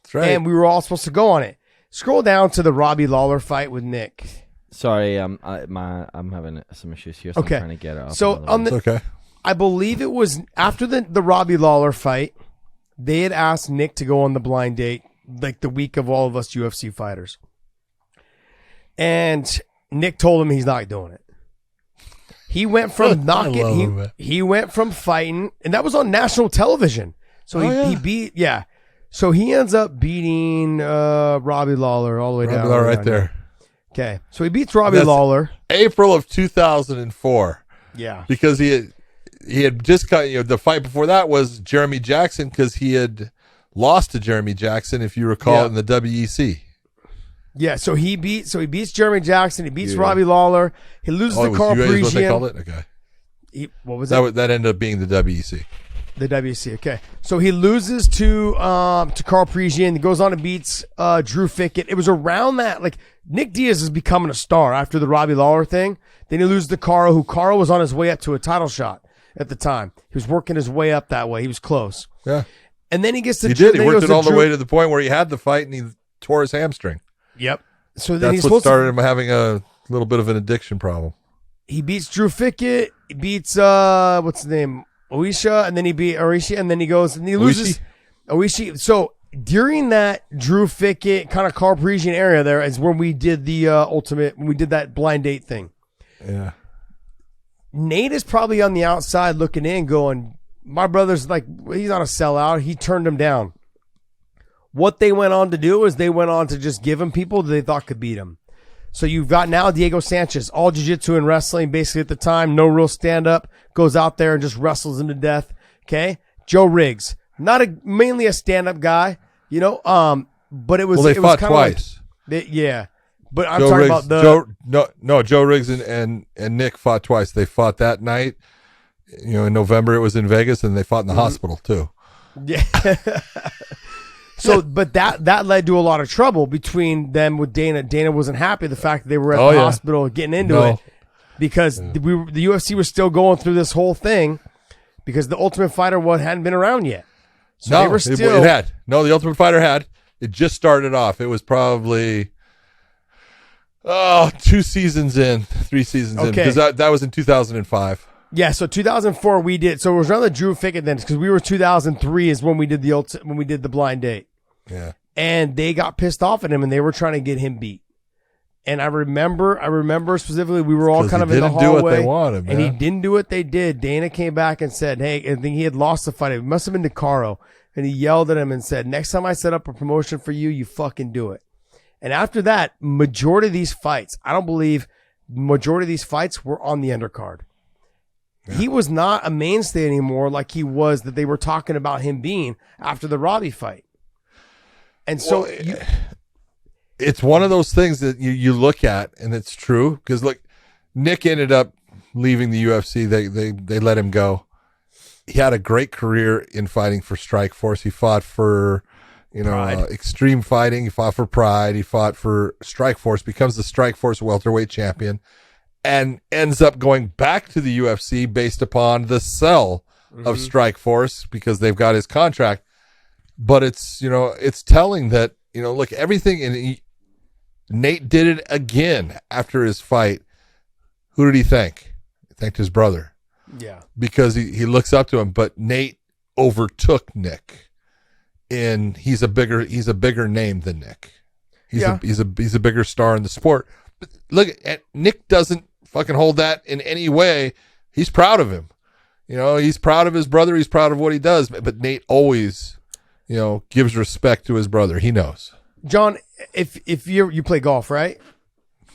That's right. And we were all supposed to go on it. Scroll down to the Robbie Lawler fight with Nick. Sorry, I'm having some issues here, so Okay. I'm trying to get it off. So on the, Okay. I believe it was after the Robbie Lawler fight, they had asked Nick to go on the blind date, like the week of all of us UFC fighters. And Nick told him he's not doing it. He went from knocking. He went from fighting, and that was on national television. So he beat. Yeah. So he ends up beating Robbie Lawler all the way down. Robbie Lawler right there. Okay. So he beats Robbie Lawler. April of 2004. Yeah. Because he had just got, the fight before that was Jeremy Jackson, because he had lost to Jeremy Jackson, if you recall, in the WEC. Yeah, so he beats Jeremy Jackson. He beats Robbie Lawler. He loses to Carl Parisian. What they called it? Okay. What was that? That ended up being the WEC. The WC. Okay, so he loses to Carl Parisian. He goes on and beats Drew Fickett. It was around that, like, Nick Diaz is becoming a star after the Robbie Lawler thing. Then he loses to Carl, Carl was on his way up to a title shot at the time. He was working his way up that way. He was close. Yeah. And then he gets to He did. He worked it all the way to the point where he had the fight and he tore his hamstring. Yep. So then that's what started him having a little bit of an addiction problem. He beats Drew Fickett. He beats what's his name, Oisha, and then he beat Oishi, and then he goes and he loses Oishi. So during that Drew Fickett kind of Carl Parisian area, there is when we did the when we did that blind date thing. Yeah. Nate is probably on the outside looking in, going, "My brother's like, he's not a sellout." He turned him down. What they went on to do is they went on to just give him people that they thought could beat him. So you've got now Diego Sanchez, all jiu-jitsu and wrestling basically at the time, no real stand-up, goes out there and just wrestles him to death. Okay? Joe Riggs, mainly a stand-up guy, but it was they fought twice. But I'm talking about the Joe Riggs and Nick fought twice. They fought that night. In November it was in Vegas, and they fought in the hospital too. Yeah. So, but that led to a lot of trouble between them with Dana. Dana wasn't happy the fact that they were at the hospital getting into it because the UFC was still going through this whole thing because the Ultimate Fighter hadn't been around yet. So they were still. It had. No, the Ultimate Fighter had. It just started off. It was probably 2 seasons in, 3 seasons in, because that was in 2005. Yeah, so 2004 we did. So it was around the Drew Fickett then, because we were 2003 is when we did the blind date. Yeah, and they got pissed off at him, and they were trying to get him beat. And I remember specifically, we were all kind of in the hallway, do what they wanted, man. And he didn't do what they did. Dana came back and said, "Hey," I think he had lost the fight. It must have been to Caro, and he yelled at him and said, "Next time I set up a promotion for you, you fucking do it." And after that, majority of these fights were on the undercard. Yeah. He was not a mainstay anymore like he was that they were talking about him being after the Robbie fight. And so it's one of those things that you look at, and it's true, because look, Nick ended up leaving the UFC. They let him go. He had a great career in fighting for Strikeforce. He fought for Extreme Fighting. He fought for Pride. He fought for Strikeforce, becomes the Strikeforce welterweight champion, and ends up going back to the UFC based upon the sell of Strikeforce because they've got his contract. But it's telling that, look, everything, and Nate did it again after his fight. Who did he thank? He thanked his brother. Yeah. Because he looks up to him, but Nate overtook Nick, and he's a bigger name than Nick. He's a bigger star in the sport. But look, Nick doesn't fucking hold that in any way. He's proud of him. He's proud of his brother. He's proud of what he does. But Nate always, gives respect to his brother. He knows. John, if you play golf, right?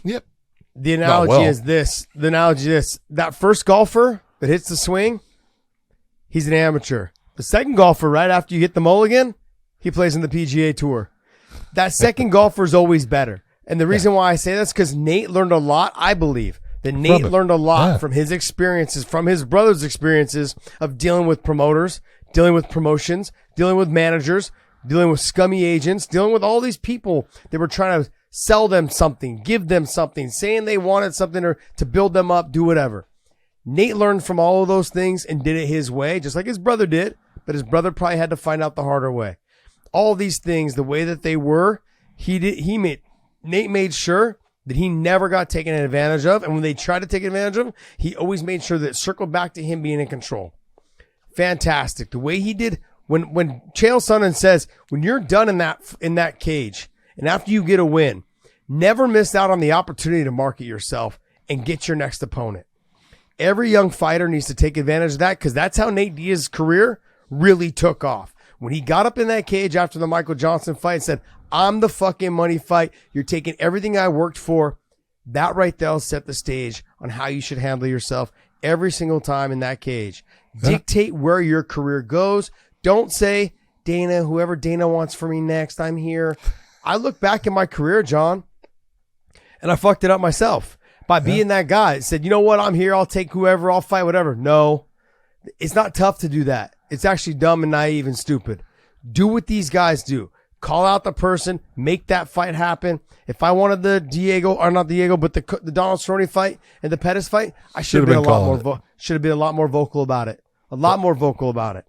Yep. The analogy is this. That first golfer that hits the swing, he's an amateur. The second golfer, right after you hit the mulligan, he plays in the PGA Tour. That second golfer is always better. And the reason why I say that's because Nate learned a lot, I believe. That Nate learned a lot from his experiences, from his brother's experiences of dealing with promoters, dealing with promotions, dealing with managers, dealing with scummy agents, dealing with all these people that were trying to sell them something, give them something, saying they wanted something or to build them up, do whatever. Nate learned from all of those things and did it his way, just like his brother did, but his brother probably had to find out the harder way. All these things, the way that they were, Nate made sure that he never got taken advantage of. And when they tried to take advantage of him, he always made sure that it circled back to him being in control. Fantastic. The way he did when Chael Sonnen says, when you're done in that cage and after you get a win, never miss out on the opportunity to market yourself and get your next opponent. Every young fighter needs to take advantage of that because that's how Nate Diaz's career really took off. When he got up in that cage after the Michael Johnson fight and said, I'm the fucking money fight. You're taking everything I worked for. That right there will set the stage on how you should handle yourself every single time in that cage. Dictate where your career goes. Don't say, Dana, whoever Dana wants for me next, I'm here. I look back in my career, John, and I fucked it up myself by being that guy. Said, you know what? I'm here. I'll take whoever. I'll fight whatever. No, it's not tough to do that. It's actually dumb and naive and stupid. Do what these guys do. Call out the person, make that fight happen. If I wanted the the Donald Cerrone fight and the Pettis fight, I should have been a lot more vocal about it. A lot more vocal about it.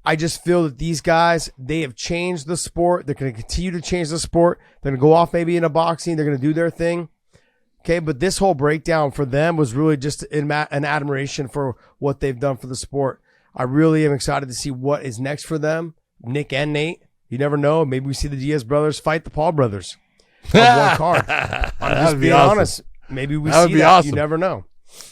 I just feel that these guys, they have changed the sport. They're going to continue to change the sport. They're going to go off maybe into boxing. They're going to do their thing. Okay, but this whole breakdown for them was really just an admiration for what they've done for the sport. I really am excited to see what is next for them, Nick and Nate. You never know. Maybe we see the Diaz brothers fight the Paul brothers on one card. I'm just being honest. Maybe we see that. Awesome. You never know.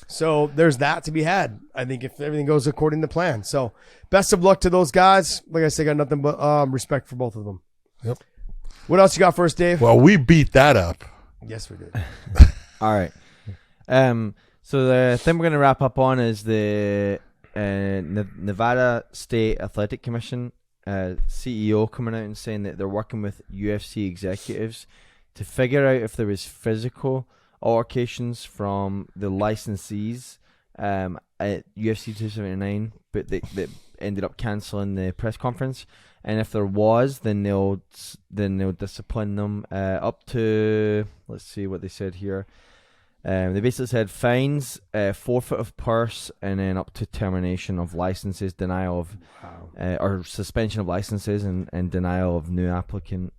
So there's that to be had, I think, if everything goes according to plan. So best of luck to those guys. Like I said, got nothing but respect for both of them. Yep. What else you got for us, Dave? Well, we beat that up. Yes, we did. All right. So the thing we're going to wrap up on is the Nevada State Athletic Commission CEO coming out and saying that they're working with UFC executives to figure out if there was physical altercations from the licensees at UFC 279, but they ended up cancelling the press conference. And if there was, then they'll discipline them up to, let's see what they said here. They basically said fines, forfeit of purse, and then up to termination of licenses, denial of, or suspension of licenses, and denial of new applicants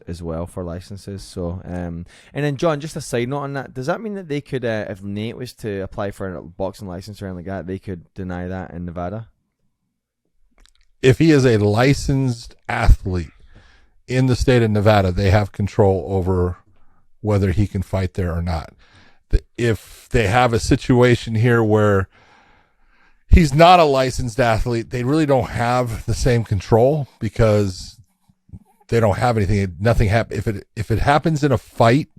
as well for licenses. So, and then John, just a side note on that, does that mean that they could, if Nate was to apply for a boxing license or anything like that, they could deny that in Nevada? If he is a licensed athlete in the state of Nevada, they have control over whether he can fight there or not. If they have a situation here where he's not a licensed athlete, they really don't have the same control because they don't have anything. Nothing happens. If it happens in a fight,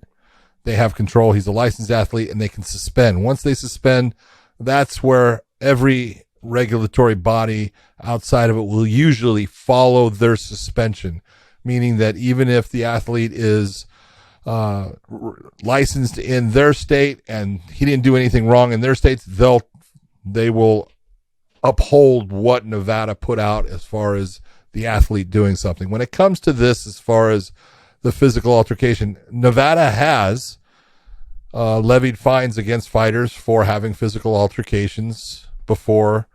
they have control. He's a licensed athlete and they can suspend. Once they suspend, that's where every regulatory body outside of it will usually follow their suspension, meaning that even if the athlete is licensed in their state and he didn't do anything wrong in their states, they will uphold what Nevada put out as far as the athlete doing something. When it comes to this, as far as the physical altercation, Nevada has levied fines against fighters for having physical altercations before,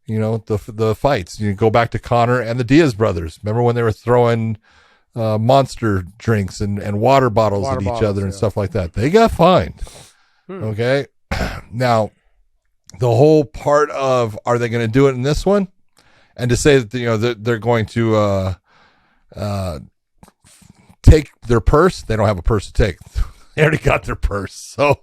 the fights. You go back to Conor and the Diaz brothers. Remember when they were throwing monster drinks and water bottles at each other and stuff like that? They got fined. Okay. Now, the whole part of, are they going to do it in this one? And to say that, they're going to take their purse, they don't have a purse to take. They already got their purse. So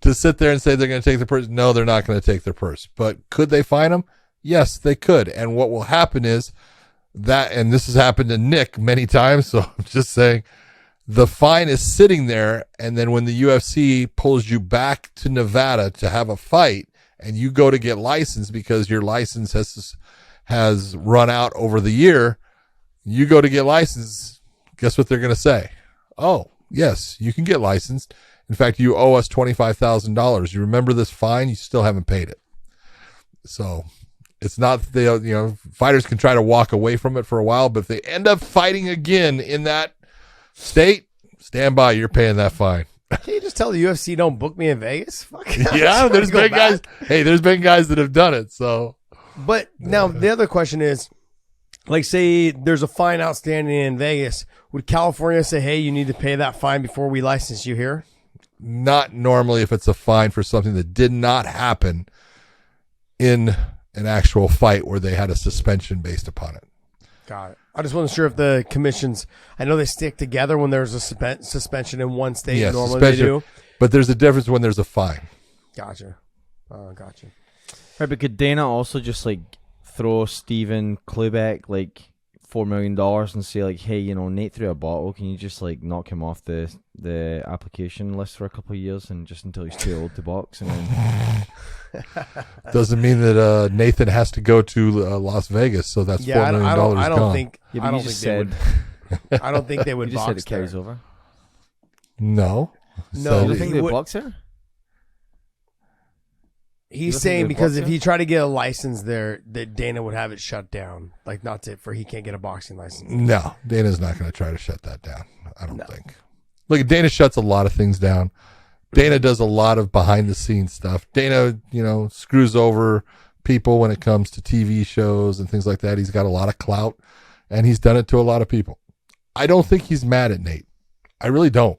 to sit there and say they're going to take their purse, no, they're not going to take their purse. But could they fine them? Yes, they could. And what will happen is that, and this has happened to Nick many times, so I'm just saying the fine is sitting there, and then when the UFC pulls you back to Nevada to have a fight, and you go to get licensed because your license has run out over the year, you go to get licensed, guess what they're going to say? Oh, yes, you can get licensed. In fact, you owe us $25,000. You remember this fine? You still haven't paid it. So it's not that they, fighters can try to walk away from it for a while, but if they end up fighting again in that state, stand by. You're paying that fine. Can you just tell the UFC don't book me in Vegas? Fuck. Yeah, there's been guys. Hey, there's been guys that have done it. So, but now the other question is, like, say there's a fine outstanding in Vegas. Would California say, hey, you need to pay that fine before we license you here? Not normally if it's a fine for something that did not happen in an actual fight where they had a suspension based upon it. Got it. I just wasn't sure if the commissions, I know they stick together when there's a suspension in one state. Yes, normally they do. But there's a difference when there's a fine. Gotcha. Gotcha. Right, but could Dana also just like throw Steven Klubeck like $4 million and say like, hey, Nate threw a bottle. Can you just like knock him off the application list for a couple of years and just until he's too old to box? And then doesn't mean that Nathan has to go to Las Vegas. So that's $4 million gone. I don't think they would. I don't think they would you just box said it carries there. over. No. You So don't think they would box there? He's saying because if he tried to get a license there, that Dana would have it shut down. Like he can't get a boxing license. No, Dana's not going to try to shut that down. I don't think. Look, Dana shuts a lot of things down. Dana does a lot of behind the scenes stuff. Dana, screws over people when it comes to TV shows and things like that. He's got a lot of clout and he's done it to a lot of people. I don't think he's mad at Nate. I really don't.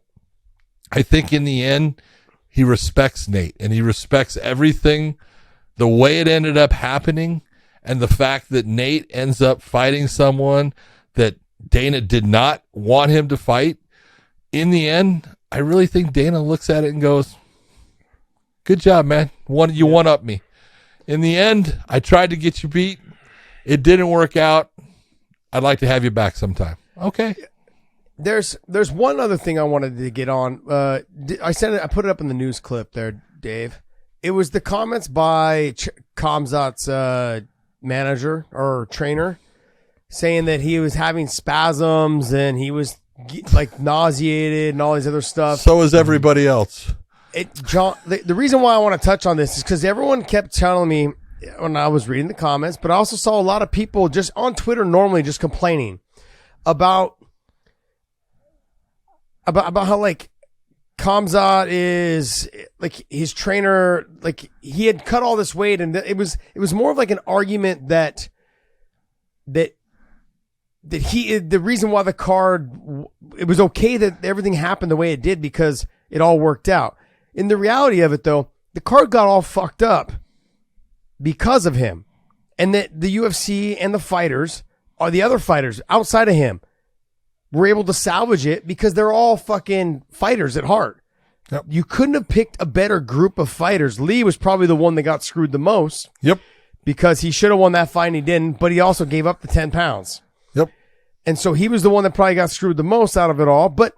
I think in the end, he respects Nate and he respects everything, the way it ended up happening, and the fact that Nate ends up fighting someone that Dana did not want him to fight. In the end, I really think Dana looks at it and goes, good job, man. You one up me. In the end, I tried to get you beat. It didn't work out. I'd like to have you back sometime. Okay. There's one other thing I wanted to get on. I put it up in the news clip there, Dave. It was the comments by Khamzat's manager or trainer saying that he was having spasms and he was like nauseated and all these other stuff. So is everybody else. John, the reason why I want to touch on this is because everyone kept telling me when I was reading the comments, but I also saw a lot of people just on Twitter normally just complaining about how like Khamzat is like his trainer, like he had cut all this weight, and it was more of like an argument that the reason why the card, it was okay that everything happened the way it did because it all worked out. In the reality of it though, the card got all fucked up because of him, and that the UFC and the fighters, or the other fighters outside of him, were able to salvage it because they're all fucking fighters at heart. Yep. You couldn't have picked a better group of fighters. Lee was probably the one that got screwed the most. Yep. Because he should have won that fight and he didn't, but he also gave up the 10 pounds. Yep. And so he was the one that probably got screwed the most out of it all. But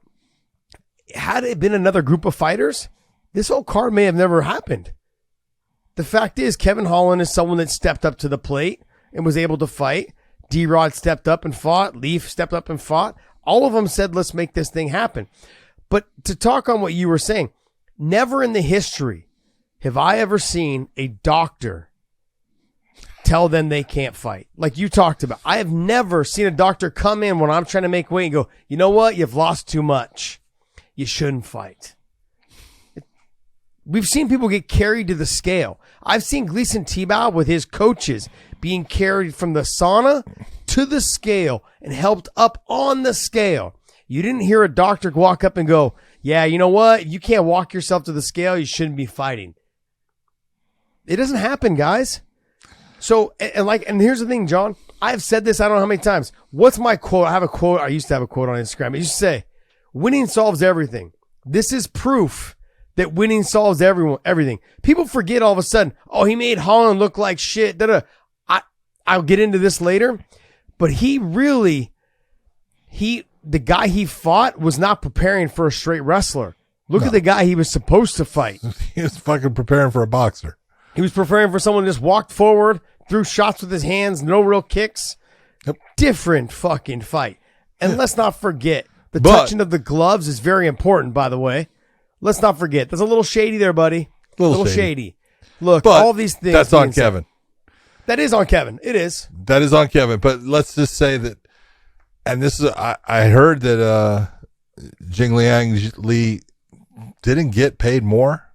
had it been another group of fighters, this whole card may have never happened. The fact is, Kevin Holland is someone that stepped up to the plate and was able to fight. D-Rod stepped up and fought. Leaf stepped up and fought. All of them said, let's make this thing happen. But to talk on what you were saying, never in the history have I ever seen a doctor tell them they can't fight. Like you talked about. I have never seen a doctor come in when I'm trying to make weight and go, you know what? You've lost too much. You shouldn't fight. We've seen people get carried to the scale. I've seen Gleason Tebow with his coaches being carried from the sauna to the scale and helped up on the scale. You didn't hear a doctor walk up and go, yeah, you know what? If you can't walk yourself to the scale, you shouldn't be fighting. It doesn't happen, guys. So, and here's the thing, John. I've said this, I don't know how many times. What's my quote? I have a quote. I used to have a quote on Instagram. I used to say, winning solves everything. This is proof that winning solves everything. People forget all of a sudden, oh, he made Holland look like shit. I'll get into this later. But the guy he fought was not preparing for a straight wrestler. Look at the guy he was supposed to fight. He was fucking preparing for a boxer. He was preparing for someone who just walked forward, threw shots with his hands, no real kicks. Yep. Different fucking fight. And let's not forget, the touching of the gloves is very important, by the way. Let's not forget. There's a little shady there, buddy. A little shady. Look, but all these things. That's on Kevin. That is on Kevin. It is. That is on Kevin. But let's just say that, and this is, I heard that Jingliang Li didn't get paid more.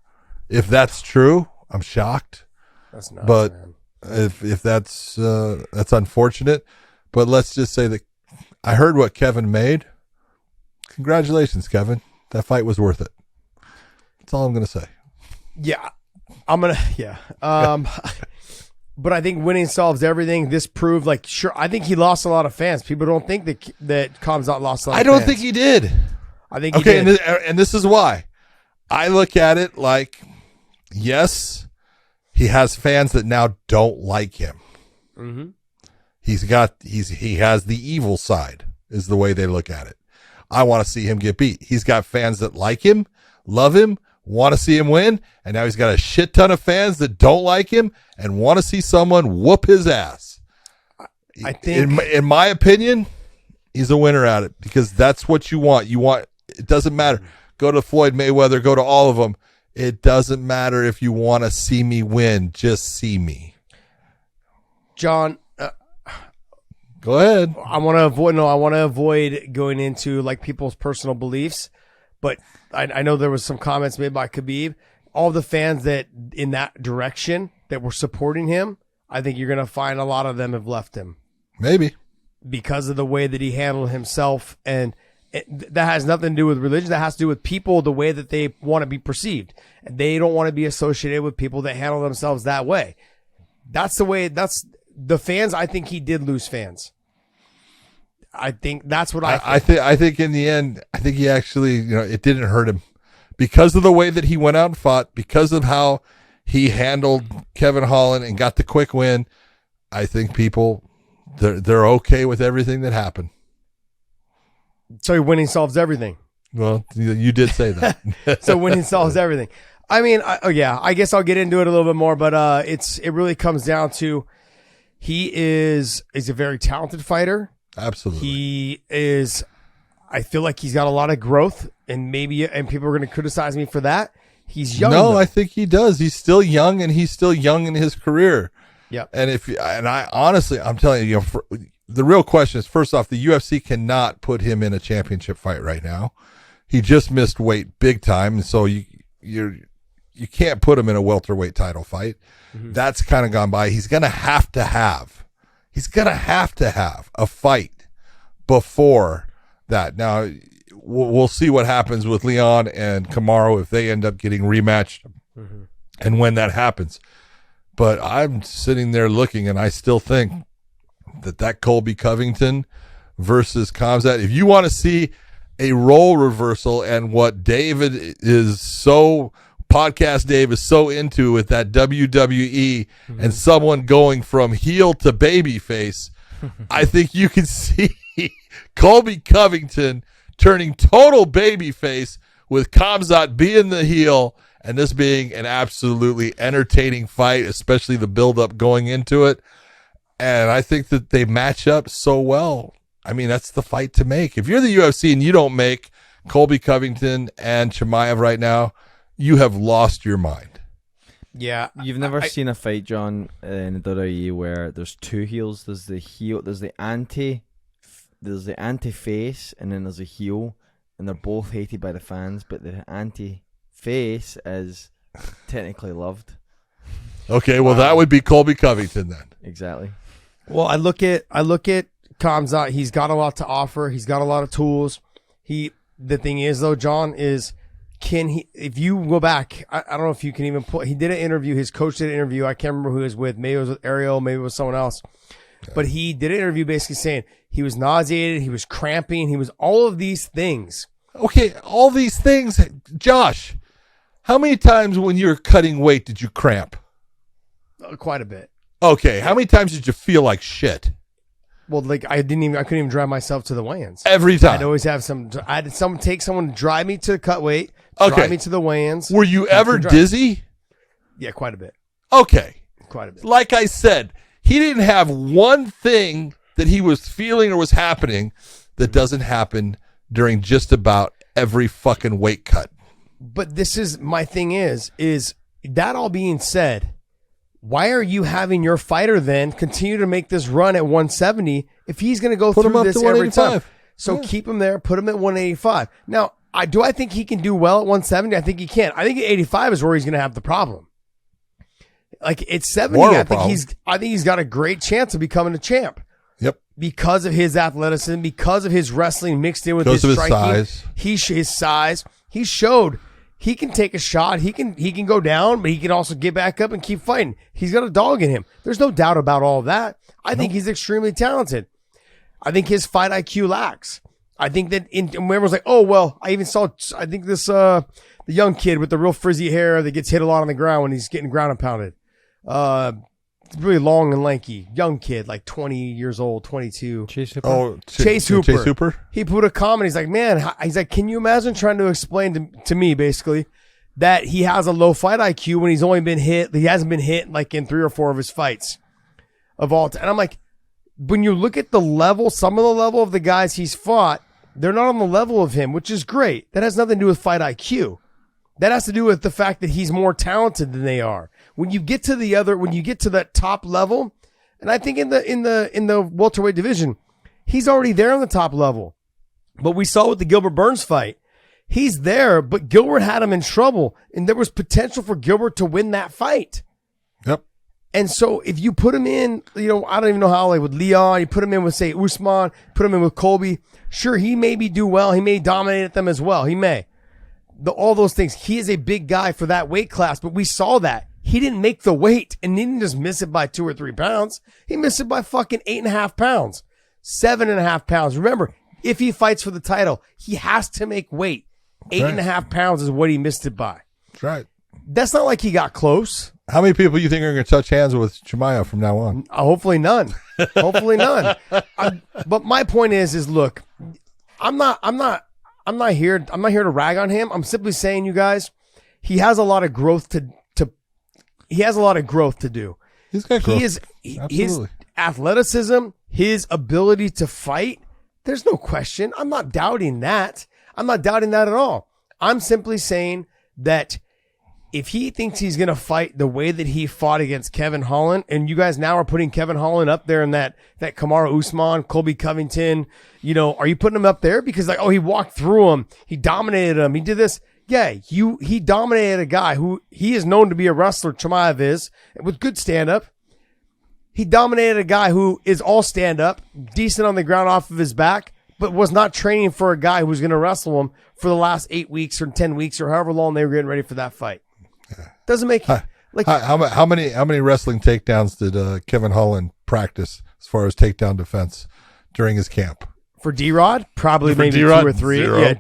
If that's true, I'm shocked. That's nuts, but man. if that's unfortunate. But let's just say that I heard what Kevin made. Congratulations, Kevin. That fight was worth it. That's all I'm going to say. Yeah. But I think winning solves everything. This proved, like, sure, I think he lost a lot of fans. People don't think that Khamzat lost a lot of fans. I don't think he did. I think he did. And this is why. I look at it like, yes, he has fans that now don't like him. Mm-hmm. He has the evil side, is the way they look at it. I want to see him get beat. He's got fans that like him, love him, want to see him win, and now he's got a shit ton of fans that don't like him and want to see someone whoop his ass. I think, in my opinion, he's a winner at it because that's what you want. It doesn't matter. Go to Floyd Mayweather, go to all of them. It doesn't matter if you want to see me win. Just see me. John, go ahead. I want to avoid going into like people's personal beliefs, but I know there was some comments made by Khabib. All the fans that in that direction that were supporting him, I think you're going to find a lot of them have left him. Maybe. Because of the way that he handled himself. And that has nothing to do with religion. That has to do with people, the way that they want to be perceived. And they don't want to be associated with people that handle themselves that way. That's the fans. I think he did lose fans. I think that's what I think. I think in the end, I think he actually, it didn't hurt him because of the way that he went out and fought, because of how he handled Kevin Holland and got the quick win. I think people, they're okay with everything that happened. So winning solves everything. Well, you did say that. So winning solves everything. I mean, I guess I'll get into it a little bit more, but it really comes down to he's a very talented fighter. Absolutely. He is, I feel like he's got a lot of growth, and people are going to criticize me for that. He's young. No, I think he does. He's still young, and he's still young in his career. Yeah. And I honestly, I'm telling you, the real question is, first off, the UFC cannot put him in a championship fight right now. He just missed weight big time, and so you can't put him in a welterweight title fight. Mm-hmm. That's kind of gone by. He's gonna have to have a fight before that. Now we'll see what happens with Leon and Kamaru if they end up getting rematched, mm-hmm. and when that happens. But I'm sitting there looking, and I still think that Colby Covington versus Khamzat, if you want to see a role reversal and what David is so podcast Dave is so into with that WWE mm-hmm. and someone going from heel to babyface, I think you can see Colby Covington turning total babyface with Khamzat being the heel and this being an absolutely entertaining fight, especially the build-up going into it. And I think that they match up so well. I mean, that's the fight to make. If you're the UFC and you don't make Colby Covington and Chimaev right now, you have lost your mind. Yeah. You've never seen a fight, John, in the WWE where there's two heels. There's the anti-face, and then there's a heel, and they're both hated by the fans, but the anti-face is technically loved. Okay, well, that would be Colby Covington then. Exactly. Well, I look at Khamzat. He's got a lot to offer. He's got a lot of tools. The thing is, though, John, is if you go back, I don't know if you can even pull, he did an interview, his coach did an interview, I can't remember who he was with, maybe it was with Ariel, maybe it was someone else, but he did an interview basically saying he was nauseated, he was cramping, he was all of these things. Okay, all these things, Josh, how many times when you're cutting weight did you cramp? Quite a bit. Okay, how many times did you feel like shit? Well, like I couldn't even drive myself to the weigh-ins. Every time. I'd always have I had someone to drive me to cut weight, Okay. drive me to the weigh-ins. Were you ever dizzy? Yeah, quite a bit. Okay. Quite a bit. Like I said, he didn't have one thing that he was feeling or was happening that doesn't happen during just about every fucking weight cut. But this is my thing is that all being said, why are you having your fighter then continue to make this run at 170 if he's going to go through this every time? So keep him there, put him at 185. Now, do I think he can do well at 170? I think he can. I think at 85 is where he's going to have the problem. Like at 70, I think he's got a great chance of becoming a champ. Yep. Because of his athleticism, because of his wrestling mixed in with his striking, size. His size. He showed he can take a shot. He can go down, but he can also get back up and keep fighting. He's got a dog in him. There's no doubt about all of that. I think he's extremely talented. I think his fight IQ lacks. I think that everyone's like, oh well, I think this the young kid with the real frizzy hair that gets hit a lot on the ground when he's getting ground and pounded. Really long and lanky, young kid, like 20 years old, 22. Chase Hooper. Oh, Chase Hooper. Chase Hooper. He put a comment. He's like, man, can you imagine trying to explain to me basically that he has a low fight IQ when he's only been hit, he hasn't been hit like in 3 or 4 of his fights of all time. And I'm like, when you look at the level, some of the level of the guys he's fought, they're not on the level of him, which is great. That has nothing to do with fight IQ. That has to do with the fact that he's more talented than they are. When you get to that top level, and I think in the welterweight division, he's already there on the top level. But we saw with the Gilbert Burns fight, he's there, but Gilbert had him in trouble, and there was potential for Gilbert to win that fight. Yep. And so if you put him in, I don't even know how, like with Leon, you put him in with, say, Usman, put him in with Colby, sure, he may do well. He may dominate them as well. He may. All those things. He is a big guy for that weight class, but we saw that. He didn't make the weight and he didn't just miss it by 2 or 3 pounds. He missed it by fucking 8.5 pounds, 7.5 pounds. Remember, if he fights for the title, he has to make weight. 8.5 pounds is what he missed it by. That's right. That's not like he got close. How many people do you think are going to touch hands with Chimaev from now on? Hopefully none. Hopefully none. But my point is look, I'm not here to rag on him. I'm simply saying, you guys, he has a lot of growth to do. He's got growth. His athleticism, his ability to fight, there's no question. I'm not doubting that. I'm not doubting that at all. I'm simply saying that if he thinks he's going to fight the way that he fought against Kevin Holland, and you guys now are putting Kevin Holland up there in that Kamaru Usman, Colby Covington, are you putting him up there? Because like, oh, he walked through him. He dominated him. He did this. Yeah, he dominated a guy who he is known to be a wrestler, Chimaev is, with good stand-up. He dominated a guy who is all stand-up, decent on the ground off of his back, but was not training for a guy who was going to wrestle him for the last 8 weeks or 10 weeks or however long they were getting ready for that fight. Doesn't make like how many wrestling takedowns did Kevin Holland practice as far as takedown defense during his camp? For D-Rod, probably maybe D-Rod, 2 or 3. 0. Yeah,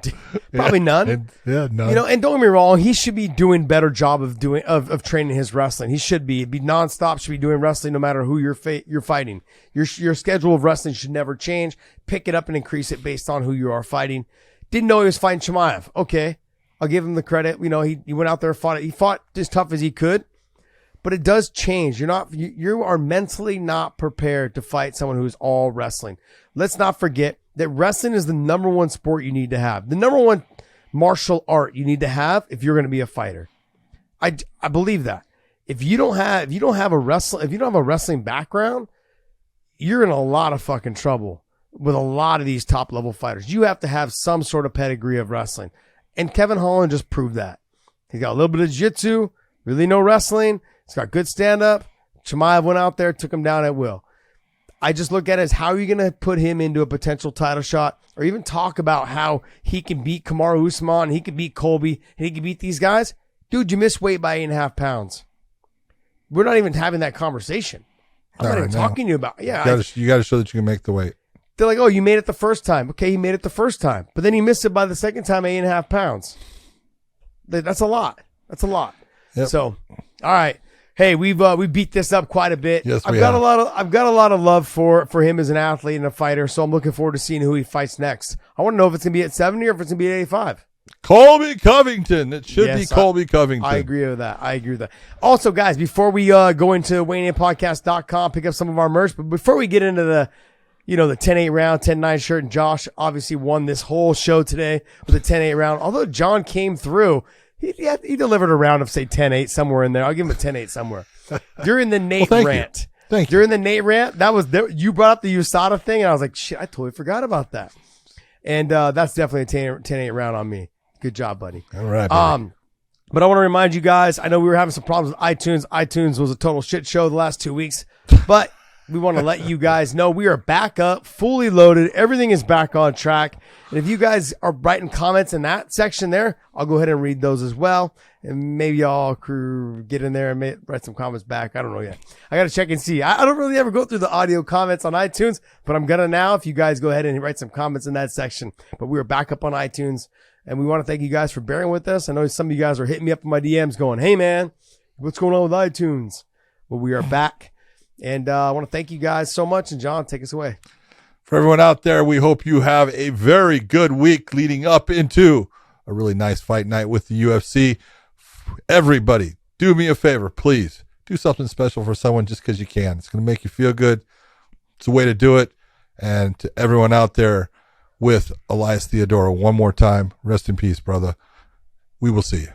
probably none. None. And don't get me wrong, he should be doing better job of training his wrestling. He should be. It'd be nonstop. Should be doing wrestling no matter who you're fighting. Your schedule of wrestling should never change. Pick it up and increase it based on who you are fighting. Didn't know he was fighting Chimaev. Okay, I'll give him the credit. He went out there and fought it. He fought as tough as he could. But it does change. You are mentally not prepared to fight someone who's all wrestling. Let's not forget that wrestling is the number one sport you need to have. The number one martial art you need to have if you're going to be a fighter. I believe that. If you don't have a wrestling background, you're in a lot of fucking trouble with a lot of these top level fighters. You have to have some sort of pedigree of wrestling. And Kevin Holland just proved that. He's got a little bit of jiu-jitsu, really no wrestling. He's got good stand-up. Chimaev went out there, took him down at will. I just look at it as how are you going to put him into a potential title shot or even talk about how he can beat Kamaru Usman, he can beat Colby, and he can beat these guys. Dude, you missed weight by 8.5 pounds. We're not even having that conversation. I'm not even talking to you about You got to show that you can make the weight. They're like, oh, you made it the first time. Okay, he made it the first time. But then he missed it by the second time, 8.5 pounds. That's a lot. That's a lot. Yep. So, all right. Hey, we beat this up quite a bit. Yes, I've got a lot of love for him as an athlete and a fighter, so I'm looking forward to seeing who he fights next. I want to know if it's gonna be at 70 or if it's gonna be at 85. Colby Covington. It should be Colby Covington. I agree with that. Also, guys, before we go into weighinginpodcast.com, pick up some of our merch, but before we get into the 10-8 round, 10-9 shirt, and Josh obviously won this whole show today with a 10-8 round. Although John came through, he delivered a round of, say, 10-8 somewhere in there. I'll give him a 10-8 somewhere. During the Nate rant. Thank you. During the Nate rant, you brought up the USADA thing, and I was like, shit, I totally forgot about that. And that's definitely a 10-8 round on me. Good job, buddy. All right, buddy. But I want to remind you guys, I know we were having some problems with iTunes. iTunes was a total shit show the last 2 weeks, but we want to let you guys know we are back up, fully loaded. Everything is back on track. And if you guys are writing comments in that section there, I'll go ahead and read those as well. And maybe y'all crew get in there and write some comments back. I don't know yet. I got to check and see. I don't really ever go through the audio comments on iTunes, but I'm going to now if you guys go ahead and write some comments in that section. But we are back up on iTunes. And we want to thank you guys for bearing with us. I know some of you guys are hitting me up in my DMs going, hey, man, what's going on with iTunes? Well, we are back. And I want to thank you guys so much. And, John, take us away. For everyone out there, we hope you have a very good week leading up into a really nice fight night with the UFC. Everybody, do me a favor, please. Do something special for someone just because you can. It's going to make you feel good. It's a way to do it. And to everyone out there, with Elias Theodorou, one more time, rest in peace, brother. We will see you.